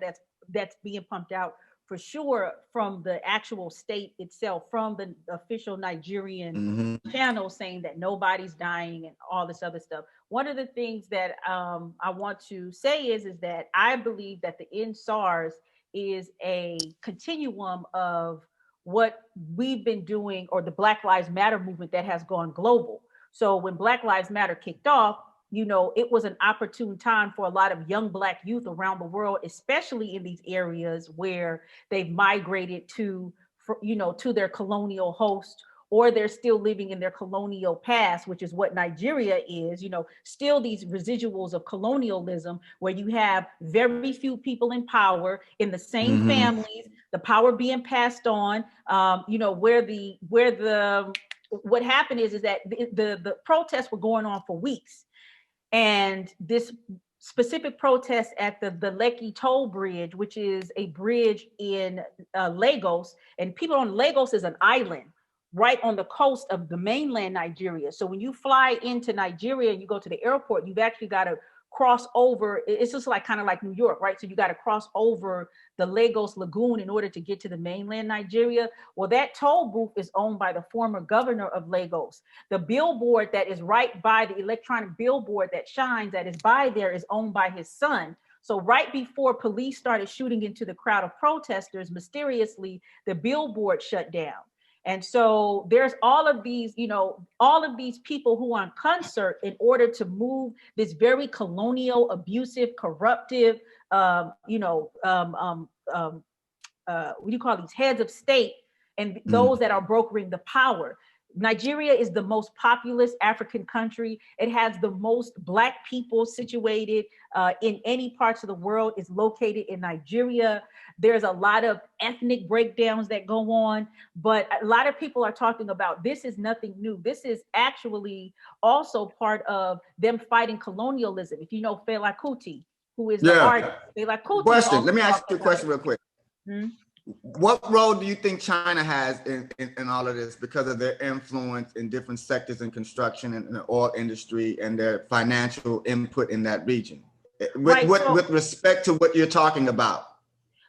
that's being pumped out for sure from the actual state itself, from the official Nigerian channel, saying that nobody's dying and all this other stuff. One of the things that I want to say is that I believe that the EndSars is a continuum of what we've been doing, or the Black Lives Matter movement that has gone global. So when Black Lives Matter kicked off, you know, it was an opportune time for a lot of young Black youth around the world, especially in these areas where they've migrated to their colonial host, or they're still living in their colonial past, which is what Nigeria is, you know, still these residuals of colonialism, where you have very few people in power in the same families, the power being passed on, what happened is that the protests were going on for weeks. And this specific protest at the Lekki toll bridge, which is a bridge in Lagos, and people on Lagos is an island right on the coast of the mainland Nigeria. So when you fly into Nigeria and you go to the airport, you've actually got to cross over. It's just like kind of like New York, right? So you got to cross over the Lagos Lagoon in order to get to the mainland Nigeria. Well, that toll booth is owned by the former governor of Lagos. The billboard that is right by the electronic billboard that shines, that is by there, is owned by his son. So right before police started shooting into the crowd of protesters, mysteriously, the billboard shut down. And so there's all of these, all of these people who are on concert in order to move this very colonial, abusive, corruptive, what do you call these heads of state and those that are brokering the power. Nigeria is the most populous African country. It has the most Black people situated in any parts of the world. Is located in Nigeria. There's a lot of ethnic breakdowns that go on, but a lot of people are talking about this is nothing new. This is actually also part of them fighting colonialism. If you know Fela Kuti, who is the artist, Fela Kuti. Question. Let me ask you a question real quick. Hmm? What role do you think China has in all of this because of their influence in different sectors in construction and the oil industry and their financial input in that region? With respect to what you're talking about.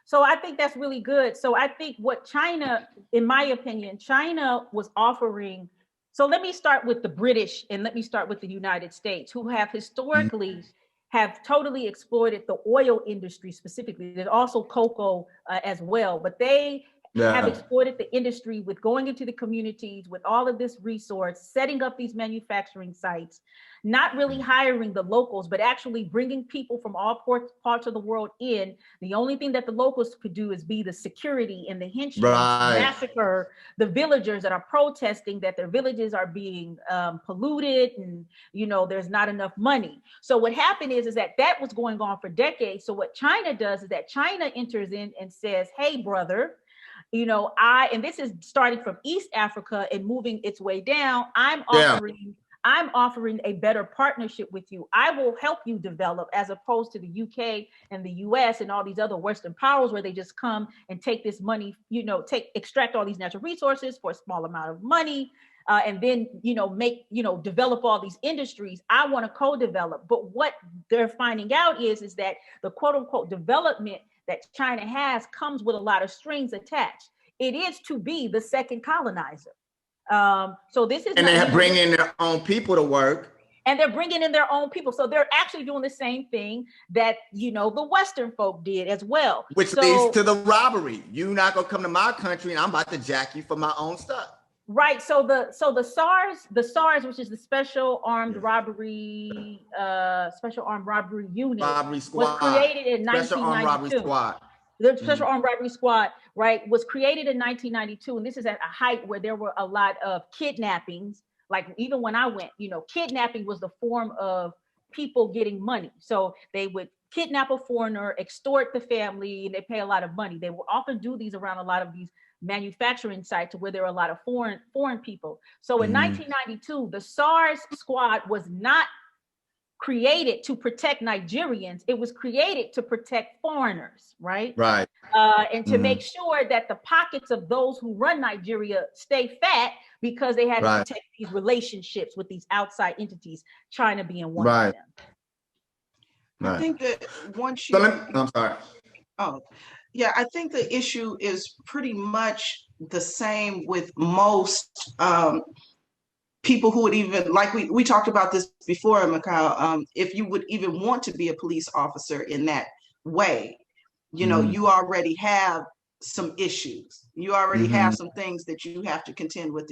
So I think that's really good. So I think what China, in my opinion, China was offering. So let me start with the British and let me start with the United States, who have historically have totally exploited the oil industry specifically. There's also cocoa as well, but they have exploited the industry with going into the communities with all of this resource, setting up these manufacturing sites, not really hiring the locals, but actually bringing people from all parts of the world in. The only thing that the locals could do is be the security and the henchmen, massacre the villagers that are protesting that their villages are being polluted and, there's not enough money. So what happened is that was going on for decades. So what China does is that China enters in and says, hey, brother, and this is starting from East Africa and moving its way down. I'm offering a better partnership with you. I will help you develop, as opposed to the UK and the US and all these other Western powers where they just come and take this money, extract all these natural resources for a small amount of money, and then, develop all these industries. I want to co-develop. But what they're finding out is that the quote unquote development that China has comes with a lot of strings attached. It is to be the second colonizer. So this is, and they bring in their own people to work, and they're bringing in their own people. So they're actually doing the same thing that the Western folk did as well, which leads to the robbery. You're not gonna come to my country, and I'm about to jack you for my own stuff. Right. So the SARS, which is the Special Armed Robbery Unit, was created in 1992. Special Armed Robbery Squad. The Special Armed Robbery Squad, right, was created in 1992, and this is at a height where there were a lot of kidnappings. Like even when I went, kidnapping was the form of people getting money. So they would kidnap a foreigner, extort the family, and they pay a lot of money. They will often do these around a lot of these manufacturing sites where there are a lot of foreign people. So in 1992, the SARS squad was not created to protect Nigerians. It was created to protect foreigners, right? Right. And to make sure that the pockets of those who run Nigeria stay fat, because they had to protect these relationships with these outside entities, China being one of them. I think that once you... I'm sorry. Oh, yeah, I think the issue is pretty much the same with most people who would even, like we talked about this before, Mikhail, if you would even want to be a police officer in that way, you already have some issues. You already have some things that you have to contend with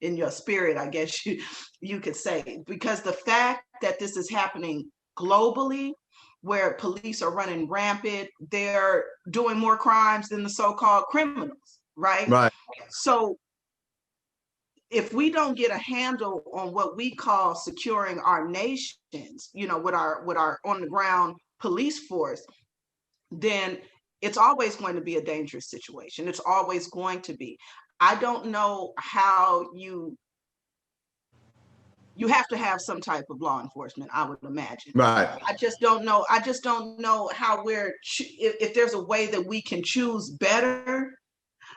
in your spirit, I guess you could say, because the fact that this is happening globally, where police are running rampant, they're doing more crimes than the so-called criminals, right? Right. So if we don't get a handle on what we call securing our nations, with our on the ground police force, then it's always going to be a dangerous situation. It's always going to be. I don't know how you have to have some type of law enforcement, I would imagine. Right. I just don't know how if there's a way that we can choose better,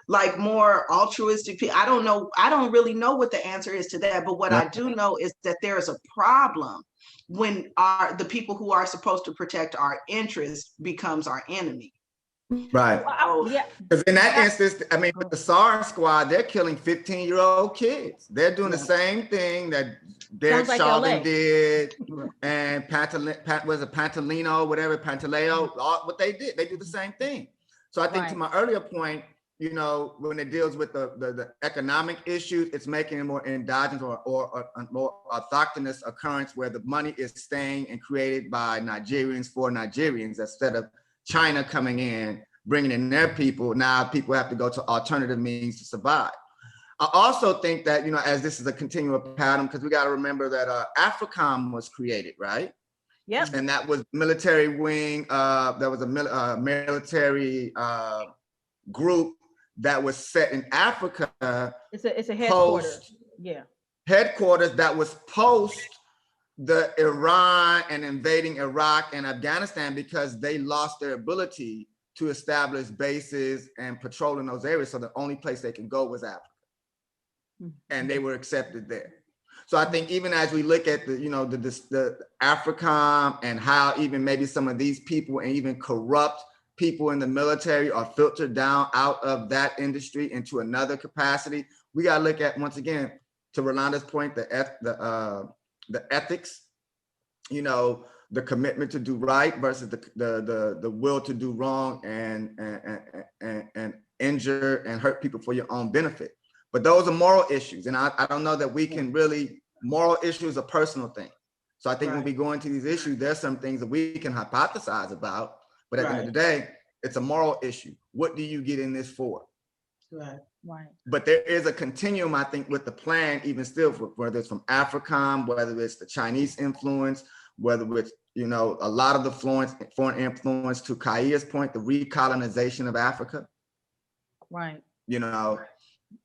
like more altruistic people. I don't know. I don't really know what the answer is to that. But what I do know is that there is a problem when the people who are supposed to protect our interests becomes our enemy. Right. Because in that instance, I mean, with the SARS squad, they're killing 15-year-old kids. They're doing the same thing that Derek like Chauvin LA. did, and was it Pantalino, whatever, Pantaleo, what they did, they do the same thing. So I think to my earlier point, you know, when it deals with the economic issues, it's making it more endogenous or a more autochthonous occurrence where the money is staying and created by Nigerians for Nigerians instead of China coming in, bringing in their people. Now people have to go to alternative means to survive. I also think that, you know, as this is a continual pattern, because we got to remember that AFRICOM was created, right? Yep. And that was military wing. That was a military group that was set in Africa. It's a headquarters. Headquarters that was post the Iran and invading Iraq and Afghanistan because they lost their ability to establish bases and patrol in those areas. So the only place they can go was Africa. And they were accepted there. So I think even as we look at the, you know, the AFRICOM and how even maybe some of these people and even corrupt people in the military are filtered down out of that industry into another capacity, we got to look at, once again, to Rolanda's point, the ethics, you know, the commitment to do right versus the will to do wrong and injure and hurt people for your own benefit. But those are moral issues. And I don't know that we can really, moral issues are personal things. So I think when we go into these issues, there's some things that we can hypothesize about, but at the end of the day, it's a moral issue. What do you get in this for? Right. But there is a continuum, I think, with the plan, even still, whether it's from AFRICOM, whether it's the Chinese influence, whether it's, you know, a lot of the foreign influence, to Kaia's point, the recolonization of Africa. Right. You know,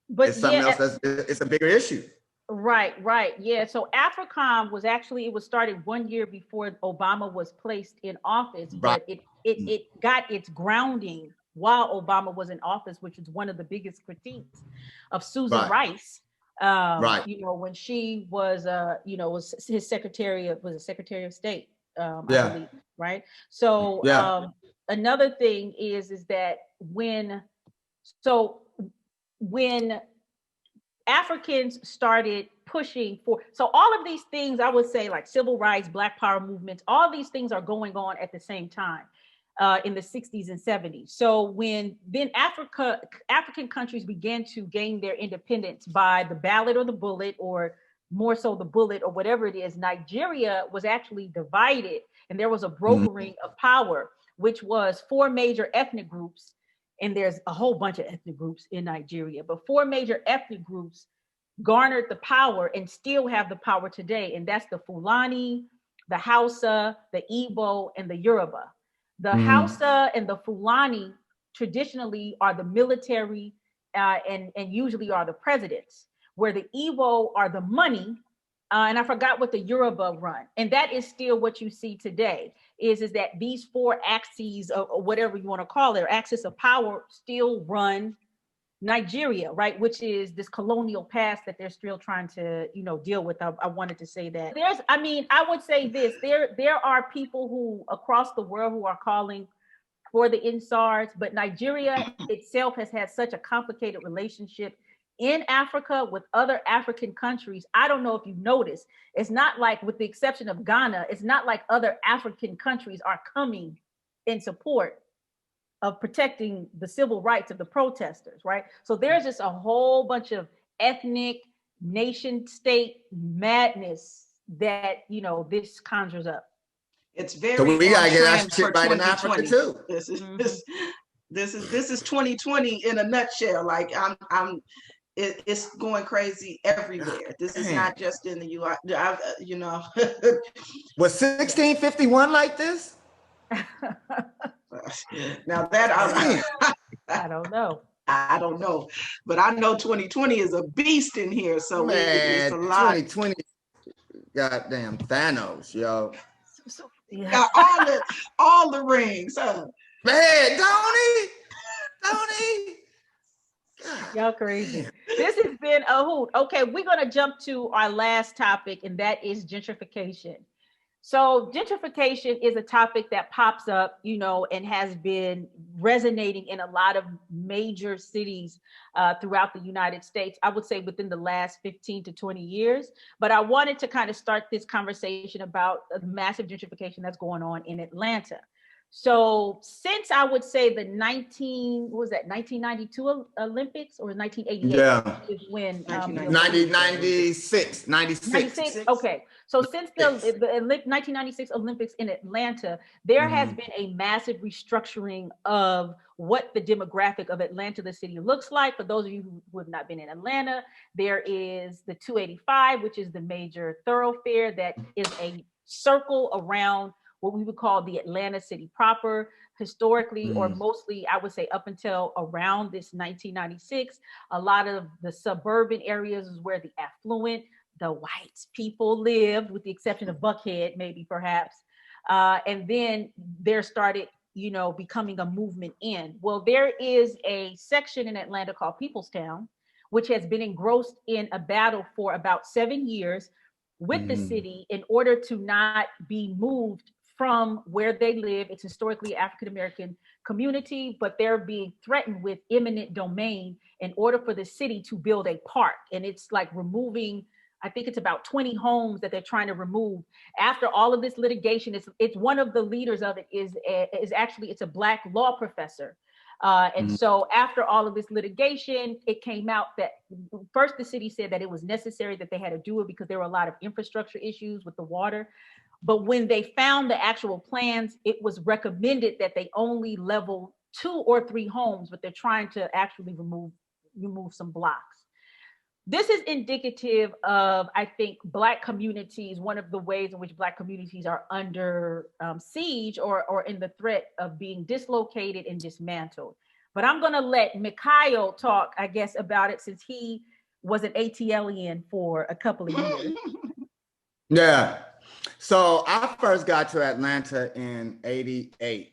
but it's something else it's a bigger issue. Right. Yeah. So AFRICOM was actually, it was started 1 year before Obama was placed in office, but it got its grounding while Obama was in office, which is one of the biggest critiques of Susan Rice. You know, when she was, you know, was his Secretary of State, I believe, right? So another thing is that when Africans started pushing for, so all of these things, I would say, like civil rights, Black Power movements, all these things are going on at the same time in the 60s and 70s. So when then African countries began to gain their independence by the ballot or the bullet, or more so the bullet or whatever it is, Nigeria was actually divided, and there was a brokering of power, which was 4 major ethnic groups. And there's a whole bunch of ethnic groups in Nigeria, but 4 major ethnic groups garnered the power and still have the power today. And that's the Fulani, the Hausa, the Igbo, and the Yoruba. The Hausa and the Fulani traditionally are the military and usually are the presidents, where the Igbo are the money. And I forgot what the Yoruba run. And that is still what you see today, is that these 4 axes, or whatever you want to call it, or axis of power, still run Nigeria, right? Which is this colonial past that they're still trying to, you know, deal with. I wanted to say that. I would say this, there are people who across the world who are calling for the EndSars, but Nigeria itself has had such a complicated relationship in Africa with other African countries. I don't know if you've noticed, it's not like, with the exception of Ghana, it's not like other African countries are coming in support of protecting the civil rights of the protesters, right? So there's just a whole bunch of ethnic nation state madness that, you know, this conjures up. It's very so we gotta get our shit right in 2020. Africa too. This is 2020 in a nutshell. Like it's going crazy everywhere. This is not just in the U.S. You know. Was 1651 like this? Now that I don't know. I don't know, but I know 2020 is a beast in here. So man, it's a lot. 2020, goddamn Thanos, yo. Yeah. all the rings, huh? Man, don't he? Y'all crazy. This has been a hoot. Okay, we're gonna jump to our last topic, and that is gentrification. So gentrification is a topic that pops up, and has been resonating in a lot of major cities throughout the United States, I would say within the last 15 to 20 years. But I wanted to kind of start this conversation about the massive gentrification that's going on in Atlanta. So since I would say the 1992 Olympics or 1988 Yeah. is when 96. 96. Okay. So since the 1996 Olympics in Atlanta, there has been a massive restructuring of what the demographic of Atlanta, the city, looks like. For those of you who have not been in Atlanta, there is the 285, which is the major thoroughfare that is a circle around what we would call the Atlanta city proper. Historically, or mostly, I would say up until around this 1996, a lot of the suburban areas is where the affluent, the white people lived, with the exception of Buckhead, maybe perhaps. And then there started, becoming a movement in. Well, there is a section in Atlanta called Peoplestown, which has been engrossed in a battle for about 7 years with the city in order to not be moved from where they live. It's historically African-American community, but they're being threatened with eminent domain in order for the city to build a park. And it's like removing, I think it's about 20 homes that they're trying to remove. After all of this litigation, it's one of the leaders of it is actually, it's a Black law professor. And so after all of this litigation, it came out that first the city said that it was necessary that they had to do it because there were a lot of infrastructure issues with the water. But when they found the actual plans, it was recommended that they only level 2 or 3 homes, but they're trying to actually remove some blocks. This is indicative of, I think, Black communities, one of the ways in which Black communities are under siege or in the threat of being dislocated and dismantled. But I'm going to let Mikhail talk, I guess, about it, since he was an ATLian for a couple of years. Yeah. So I first got to Atlanta in '88.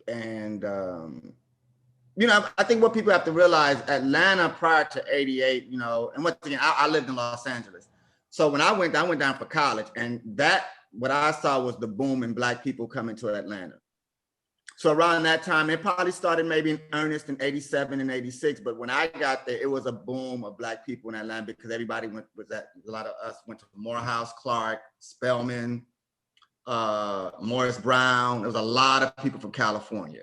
And, I think what people have to realize, Atlanta prior to '88, and once again, I lived in Los Angeles. So when I went down for college, and what I saw was the boom in Black people coming to Atlanta. So around that time, it probably started maybe in earnest in '87 and '86. But when I got there, it was a boom of Black people in Atlanta because everybody a lot of us went to Morehouse, Clark, Spelman, Morris Brown. There was a lot of people from California.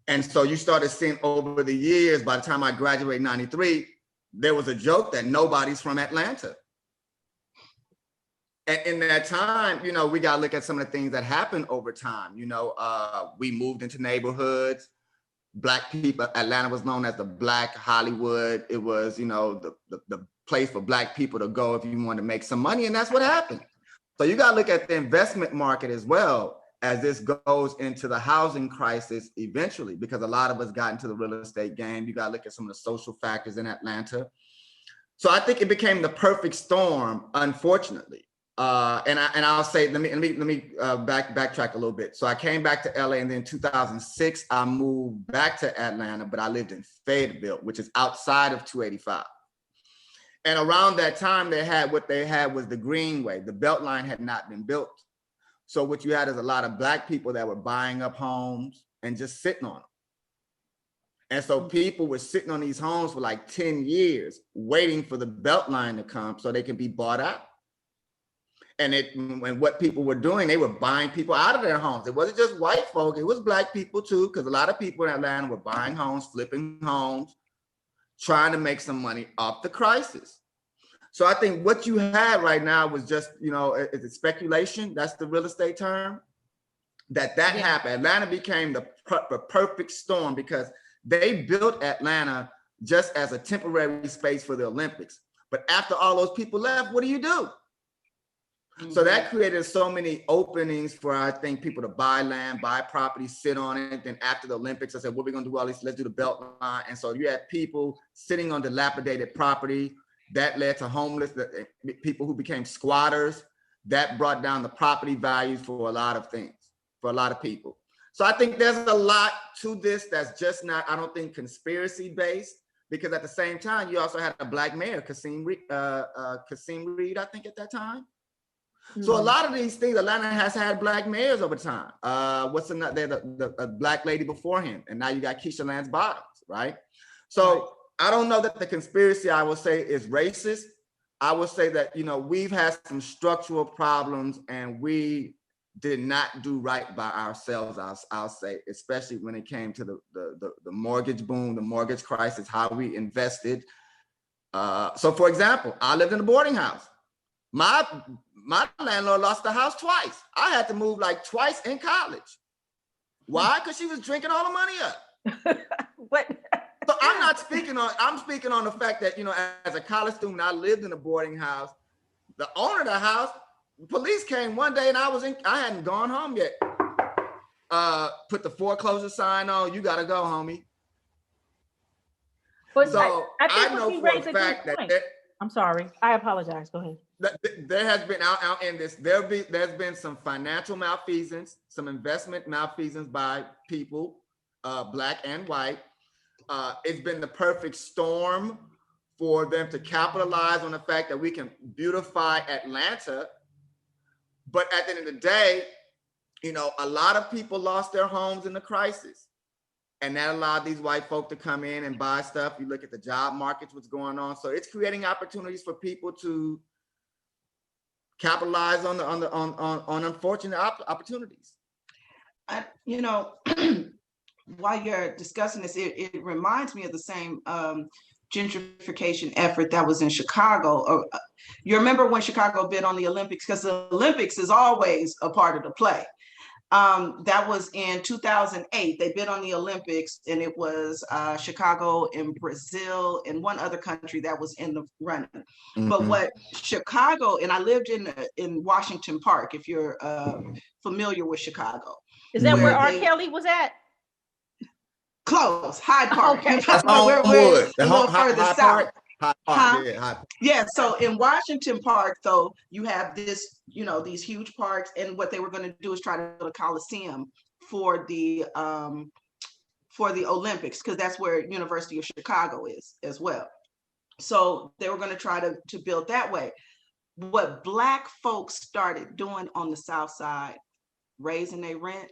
And so you started seeing over the years, by the time I graduated in '93, there was a joke that nobody's from Atlanta. And in that time, we got to look at some of the things that happened over time. We moved into neighborhoods. Black people, Atlanta was known as the Black Hollywood. It was, the place for Black people to go if you want to make some money. And that's what happened. So you got to look at the investment market as well as this goes into the housing crisis eventually, because a lot of us got into the real estate game. You got to look at some of the social factors in Atlanta. So I think it became the perfect storm, unfortunately. And I'll say, let me backtrack a little bit. So I came back to LA, and then in 2006, I moved back to Atlanta, but I lived in Fayetteville, which is outside of 285. And around that time, what they had was the Greenway. The Beltline had not been built. So what you had is a lot of Black people that were buying up homes and just sitting on them. And so people were sitting on these homes for like 10 years, waiting for the Beltline to come so they can be bought out. And what people were doing, they were buying people out of their homes. It wasn't just white folk, it was Black people too, because a lot of people in Atlanta were buying homes, flipping homes, trying to make some money off the crisis. So I think what you had right now was just, is it speculation? That's the real estate term. That happened. Atlanta became the perfect storm because they built Atlanta just as a temporary space for the Olympics. But after all those people left, what do you do? So that created so many openings for, I think, people to buy land, buy property, sit on it. Then after the Olympics, I said, what are we going to do? Well, let's do the Beltline. And so you had people sitting on dilapidated property. That led to homeless, people who became squatters. That brought down the property values for a lot of things, for a lot of people. So I think there's a lot to this that's just not, I don't think, conspiracy based, because at the same time, you also had a Black mayor, Kasim Reed, I think at that time. So a lot of these things, Atlanta has had black mayors over time. What's another? The black lady before him, and now you got Keisha Lance Bottoms, right? So I don't know that the conspiracy, I will say, is racist. I will say that, you know, we've had some structural problems, and we did not do right by ourselves. I'll say, especially when it came to the mortgage boom, the mortgage crisis, how we invested. So, for example, I lived in a boarding house. My landlord lost the house twice. I had to move like twice in college. Why? Because she was drinking all the money up. What? So I'm speaking on the fact that, you know, as a college student, I lived in a boarding house. The owner of the house, police came one day and I hadn't gone home yet. Put the foreclosure sign on, you gotta go, homie. But So I know for a fact that I'm sorry, I apologize. Go ahead. There has been out in this. There's been some financial malfeasance, some investment malfeasance by people, black and white. It's been the perfect storm for them to capitalize on the fact that we can beautify Atlanta. But at the end of the day, you know, a lot of people lost their homes in the crisis. And that allowed these white folk to come in and buy stuff. You look at the job markets, what's going on. So it's creating opportunities for people to capitalize on unfortunate opportunities. You know, while you're discussing this, it reminds me of the same gentrification effort that was in Chicago. You remember when Chicago bid on the Olympics? Because the Olympics is always a part of the play. That was in 2008. They bid on the Olympics, and it was Chicago and Brazil and one other country that was in the running. Mm-hmm. But what Chicago, and I lived in Washington Park, if you're familiar with Chicago. Is that where R. Kelly was at? Close, Hyde Park. Okay. We're a little further south. Yeah. So in Washington Park, though, you have this, you know, these huge parks, and what they were going to do is try to build a Coliseum for the Olympics, because that's where University of Chicago is as well. So they were going to try to build that way. What Black folks started doing on the South Side, raising their rent,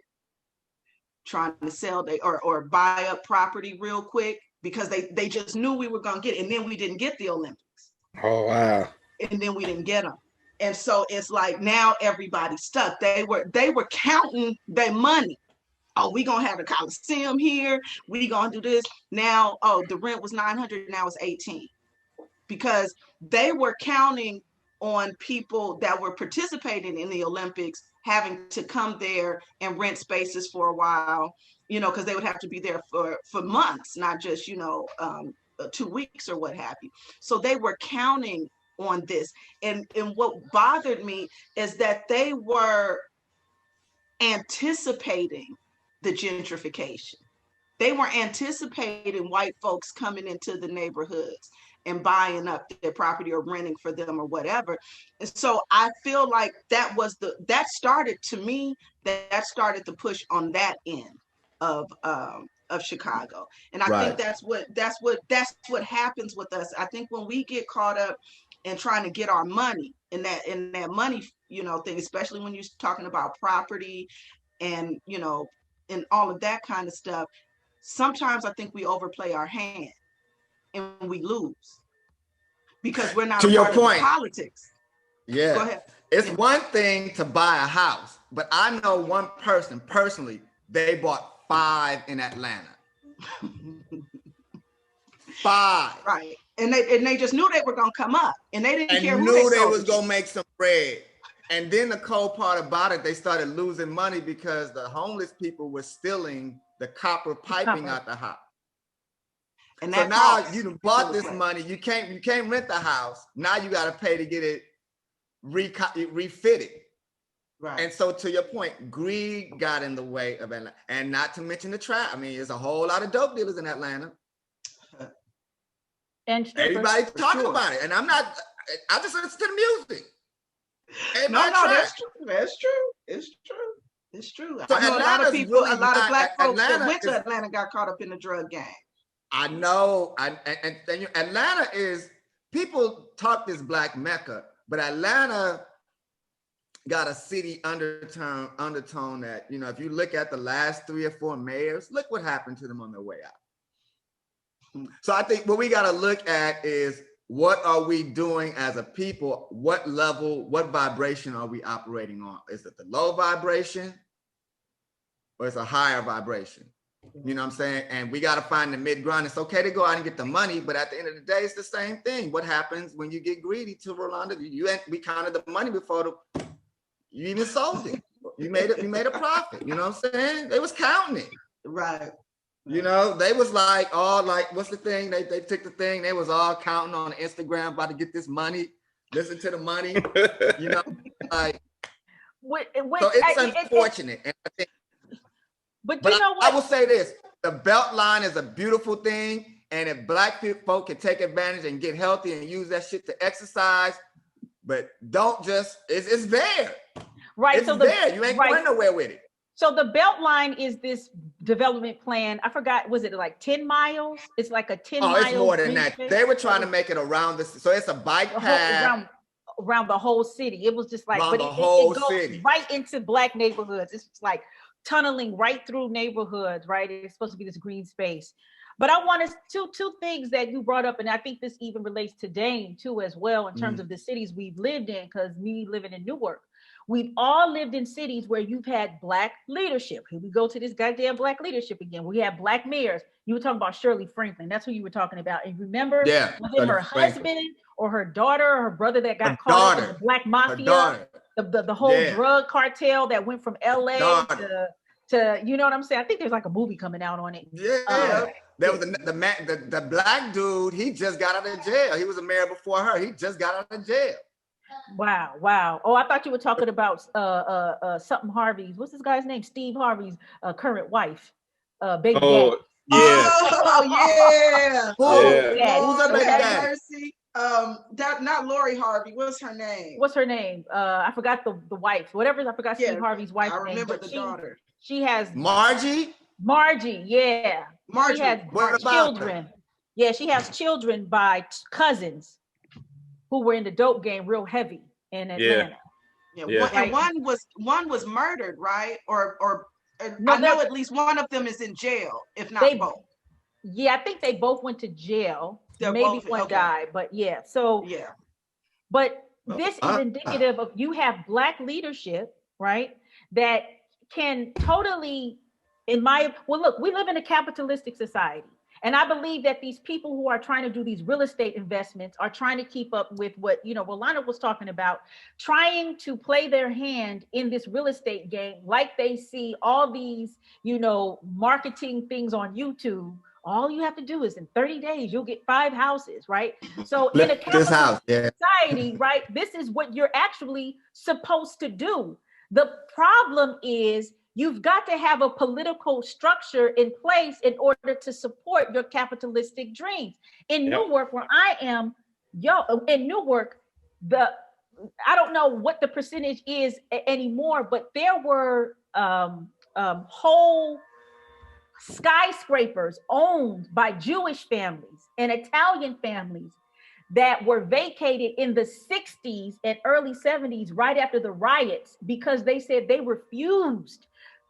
trying to sell or buy up property real quick, because they just knew we were going to get it. And then we didn't get the Olympics. Oh, wow. And then we didn't get them. And so it's like now everybody's stuck. They were counting their money. Oh, we going to have the Coliseum here. We going to do this. Now, the rent was $900. Now it's $18. Because they were counting on people that were participating in the Olympics having to come there and rent spaces for a while, because they would have to be there for months, not just, 2 weeks or what have you. So they were counting on this. And what bothered me is that they were anticipating the gentrification. They were anticipating white folks coming into the neighborhoods and buying up their property or renting for them or whatever. And so I feel like that started the push on that end of Chicago. And I think that's what happens with us. I think when we get caught up in trying to get our money in that money, thing, especially when you're talking about property and, and all of that kind of stuff, sometimes I think we overplay our hand and we lose because we're not to your point. Of politics. Yeah. Go ahead. It's one thing to buy a house, but I know one person personally, they bought 5 in Atlanta. 5. Right. And they just knew they were gonna come up, and they didn't care who knew they was gonna make some bread. And then the cold part about it, they started losing money because the homeless people were stealing the copper piping out the house. And so now you bought this money, you can't rent the house. Now you got to pay to get it refitted. Right. And so to your point, greed got in the way of Atlanta, and not to mention the trap. I mean, there's a whole lot of dope dealers in Atlanta. And everybody's talking about it, and I just listen to the music. That's true. It's true. So I know a lot of people, a lot of Black folks that went to Atlanta got caught up in the drug gang. I know, and Atlanta is, people talk this Black Mecca, but Atlanta got a city undertone that, you know, if you look at the last 3 or 4 mayors, look what happened to them on their way out. So I think what we got to look at is, what are we doing as a people? What level, what vibration are we operating on? Is it the low vibration or it's a higher vibration? You know what I'm saying? And we got to find the mid ground. It's okay to go out and get the money, but at the end of the day, it's the same thing. What happens when you get greedy? To Rolanda, we counted the money before you even sold it. You made a profit. You know what I'm saying? They was counting it. Right. You know, they was like, oh, like, what's the thing? They took the thing. They was all counting on Instagram, about to get this money. Listen to the money. You know, like. So it's unfortunate. And I think, but you know what? I will say this: the belt line is a beautiful thing, and if Black folk can take advantage and get healthy and use that shit to exercise, but don't just it's there. Right. It's there. You ain't going nowhere with it. So the Beltline is this development plan. I forgot, was it like 10 miles? It's like a 10 mile. Oh, it's more than that. They were trying to make it around this. So it's a bike path. Around the whole city. It was just like, around but the it whole goes city. Right into Black neighborhoods. It's just like tunneling right through neighborhoods, right? It's supposed to be this green space. But I wanted two things that you brought up, and I think this even relates to Dame too as well, in terms of the cities we've lived in, because me living in Newark, we've all lived in cities where you've had Black leadership. Here we go to this goddamn Black leadership again. We have Black mayors. You were talking about Shirley Franklin. That's who you were talking about. And remember, was it her husband or her daughter or her brother that got caught up in the Black mafia? The whole drug cartel that went from LA to, you know what I'm saying? I think there's like a movie coming out on it. Yeah. There was the Black dude, he just got out of jail. He was a mayor before her. He just got out of jail. Wow. Oh, I thought you were talking about something Harvey's. What's this guy's name? Steve Harvey's current wife, baby daddy. Yeah. Oh yeah. Who's her baby daddy? Mercy. Not Lori Harvey. What's her name? I forgot the wife. Whatever. I forgot Steve Harvey's wife's name. I remember the daughter. She has Margie. Yeah. Margie. She has children. Yeah, she has children by cousins who were in the dope game real heavy in Atlanta. Yeah. And one was murdered, right? Or no, I know at least one of them is in jail, if not both. Yeah, I think they both went to jail. Maybe one died, but yeah. So but this is indicative of, you have Black leadership, right? That can totally, look, we live in a capitalistic society. And I believe that these people who are trying to do these real estate investments are trying to keep up with what, Rolanda was talking about, trying to play their hand in this real estate game, like they see all these, marketing things on YouTube. All you have to do is in 30 days, you'll get 5 houses, right? So in a capitalist society, right, this is what you're actually supposed to do. The problem is, you've got to have a political structure in place in order to support your capitalistic dreams. In Newark, where I am, in Newark, I don't know what the percentage is anymore, but there were whole skyscrapers owned by Jewish families and Italian families that were vacated in the 60s and early 70s, right after the riots, because they said they refused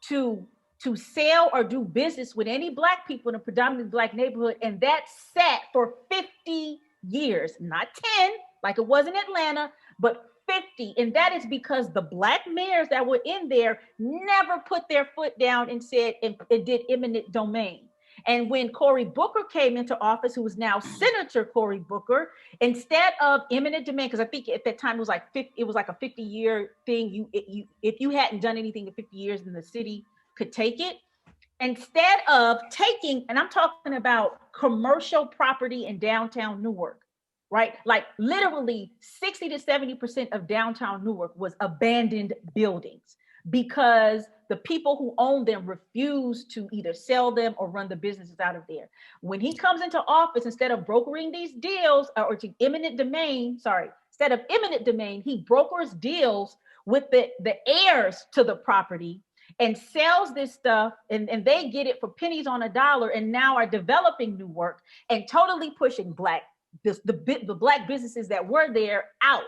to sell or do business with any Black people in a predominantly Black neighborhood. And that sat for 50 years, not 10, like it was in Atlanta, but 50. And that is because the Black mayors that were in there never put their foot down and said, it did eminent domain. And when Cory Booker came into office, who is now Senator Cory Booker, instead of eminent domain, because I think at that time it was like a 50-year thing. If you hadn't done anything in 50 years, then the city could take it. Instead of taking, and I'm talking about commercial property in downtown Newark, right? Like literally 60 to 70% of downtown Newark was abandoned buildings, because the people who own them refuse to either sell them or run the businesses out of there. When he comes into office, instead of brokering these deals instead of eminent domain, he brokers deals with the heirs to the property and sells this stuff, and they get it for pennies on a dollar, and now are developing Newark and totally pushing the Black businesses that were there out.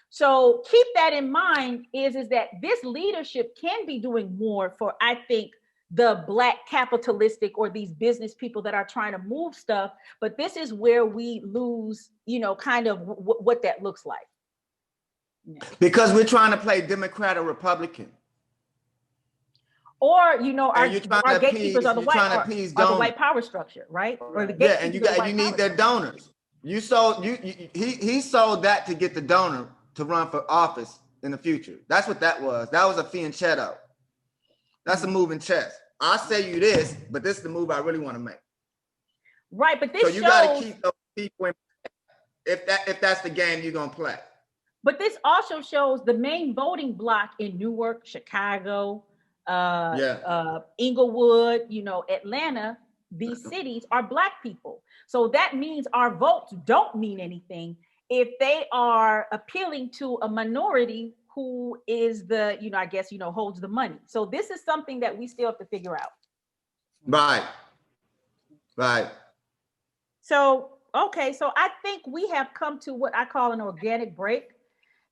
So keep that in mind is that this leadership can be doing more for, I think, the Black capitalistic or these business people that are trying to move stuff. But this is where we lose, kind of what that looks like. Because we're trying to play Democrat or Republican. Or, our gatekeepers are the white power structure, right? Or the gatekeepers and you need their donors. He sold that to get the donor to run for office in the future. That's what that was. That was a fianchetto. That's a move in chess. I say you this, but this is the move I really want to make. Right, but this so you got to keep those people in, if that's the game you're gonna play. But this also shows the main voting bloc in Newark, Chicago, Inglewood, Atlanta. These cities are Black people. So that means our votes don't mean anything if they are appealing to a minority who is the, holds the money. So this is something that we still have to figure out. Right. So, okay. So I think we have come to what I call an organic break.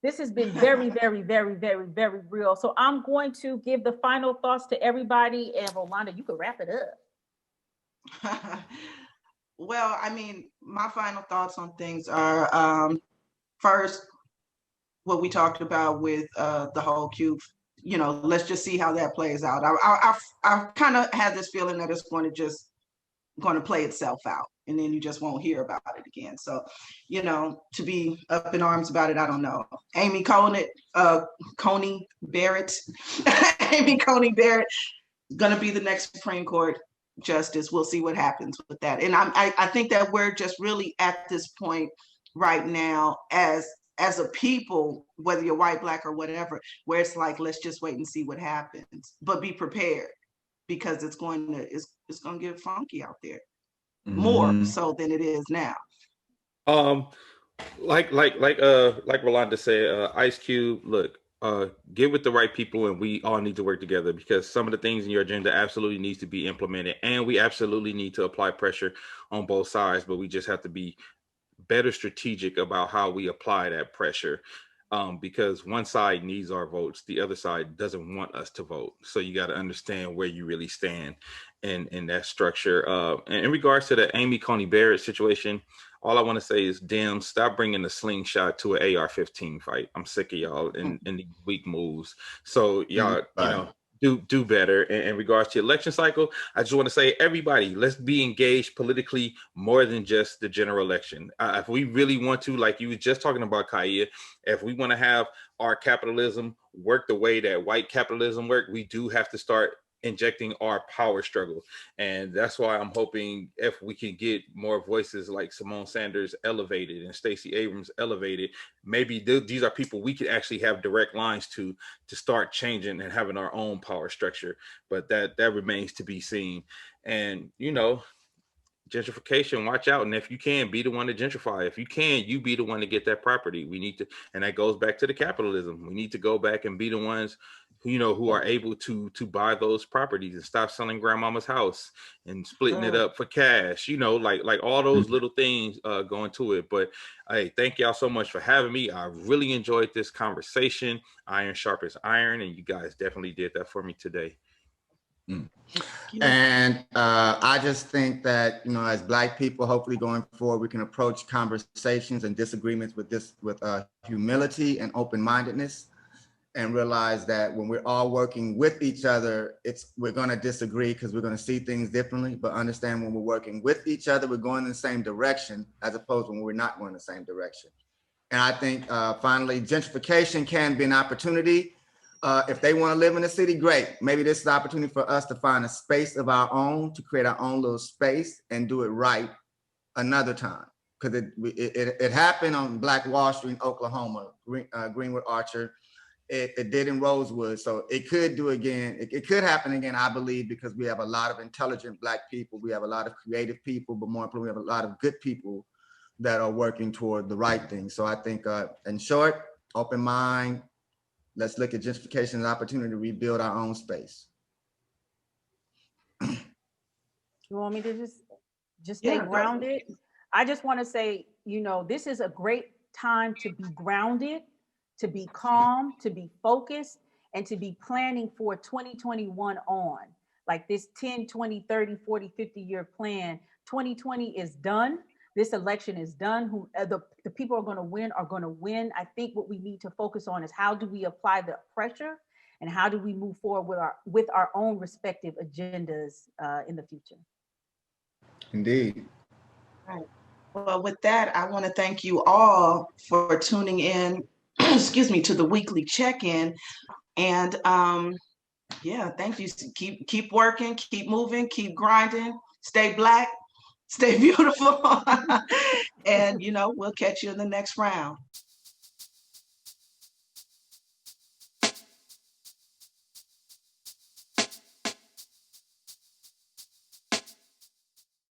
This has been very, very, very, very, very real. So I'm going to give the final thoughts to everybody. And Rolanda, you can wrap it up. Well, my final thoughts on things are, first, what we talked about with the whole cube, let's just see how that plays out. I kind of had this feeling that it's going to play itself out, and then you just won't hear about it again. So, to be up in arms about it, I don't know. Coney Barrett, Amy Coney Barrett, going to be the next Supreme Court justice. We'll see what happens with that. And I think that we're just really at this point right now as a people, whether you're white, Black, or whatever, where it's like, let's just wait and see what happens, but be prepared, because it's going to get funky out there, more so than it is now. Like Rolanda said, Ice Cube, look, get with the right people, and we all need to work together, because some of the things in your agenda absolutely needs to be implemented, and we absolutely need to apply pressure on both sides, but we just have to be better strategic about how we apply that pressure, because one side needs our votes, the other side doesn't want us to vote. So you got to understand where you really stand in that structure. And in regards to the Amy Coney Barrett situation, all I want to say is, damn, stop bringing the slingshot to an AR-15 fight. I'm sick of y'all in these weak moves. So y'all, do better. In regards to election cycle, I just want to say, everybody, let's be engaged politically more than just the general election. If we really want to, like you were just talking about, Kaia, if we want to have our capitalism work the way that white capitalism work, we do have to start injecting our power struggle. And that's why I'm hoping if we can get more voices like Simone Sanders elevated and Stacey Abrams elevated, maybe these are people we could actually have direct lines to start changing and having our own power structure. But that remains to be seen. And gentrification, watch out. And if you can, be the one to gentrify. If you can, you be the one to get that property. We need to, and that goes back to the capitalism. We need to go back and be the ones who are able to buy those properties and stop selling grandmama's house and splitting it up for cash, like all those little things go into it. But hey, thank y'all so much for having me. I really enjoyed this conversation. Iron sharpens iron, and you guys definitely did that for me today. And I just think that, as Black people, hopefully going forward, we can approach conversations and disagreements with humility and open-mindedness, and realize that when we're all working with each other, we're going to disagree because we're going to see things differently, but understand when we're working with each other, we're going in the same direction, as opposed to when we're not going in the same direction. And I think finally, gentrification can be an opportunity. If they want to live in the city, great. Maybe this is the opportunity for us to find a space of our own, to create our own little space and do it right another time. Because it happened on Black Wall Street in Oklahoma, Greenwood Archer. It did in Rosewood. So it could do again. It could happen again, I believe, because we have a lot of intelligent Black people. We have a lot of creative people, but more importantly, we have a lot of good people that are working toward the right thing. So I think, in short, open mind. Let's look at gentrification as an opportunity to rebuild our own space. You want me to just stay grounded? I just want to say, this is a great time to be grounded, to be calm, to be focused, and to be planning for 2021 on. Like this 10, 20, 30, 40, 50-year plan. 2020 is done. This election is done. The people are going to win are going to win. I think what we need to focus on is how do we apply the pressure and how do we move forward with our own respective agendas in the future. Indeed. Right. Well, with that, I want to thank you all for tuning in, excuse me, to the weekly check-in. And yeah, thank you. Keep working, keep moving, keep grinding, stay Black, stay beautiful. And, we'll catch you in the next round.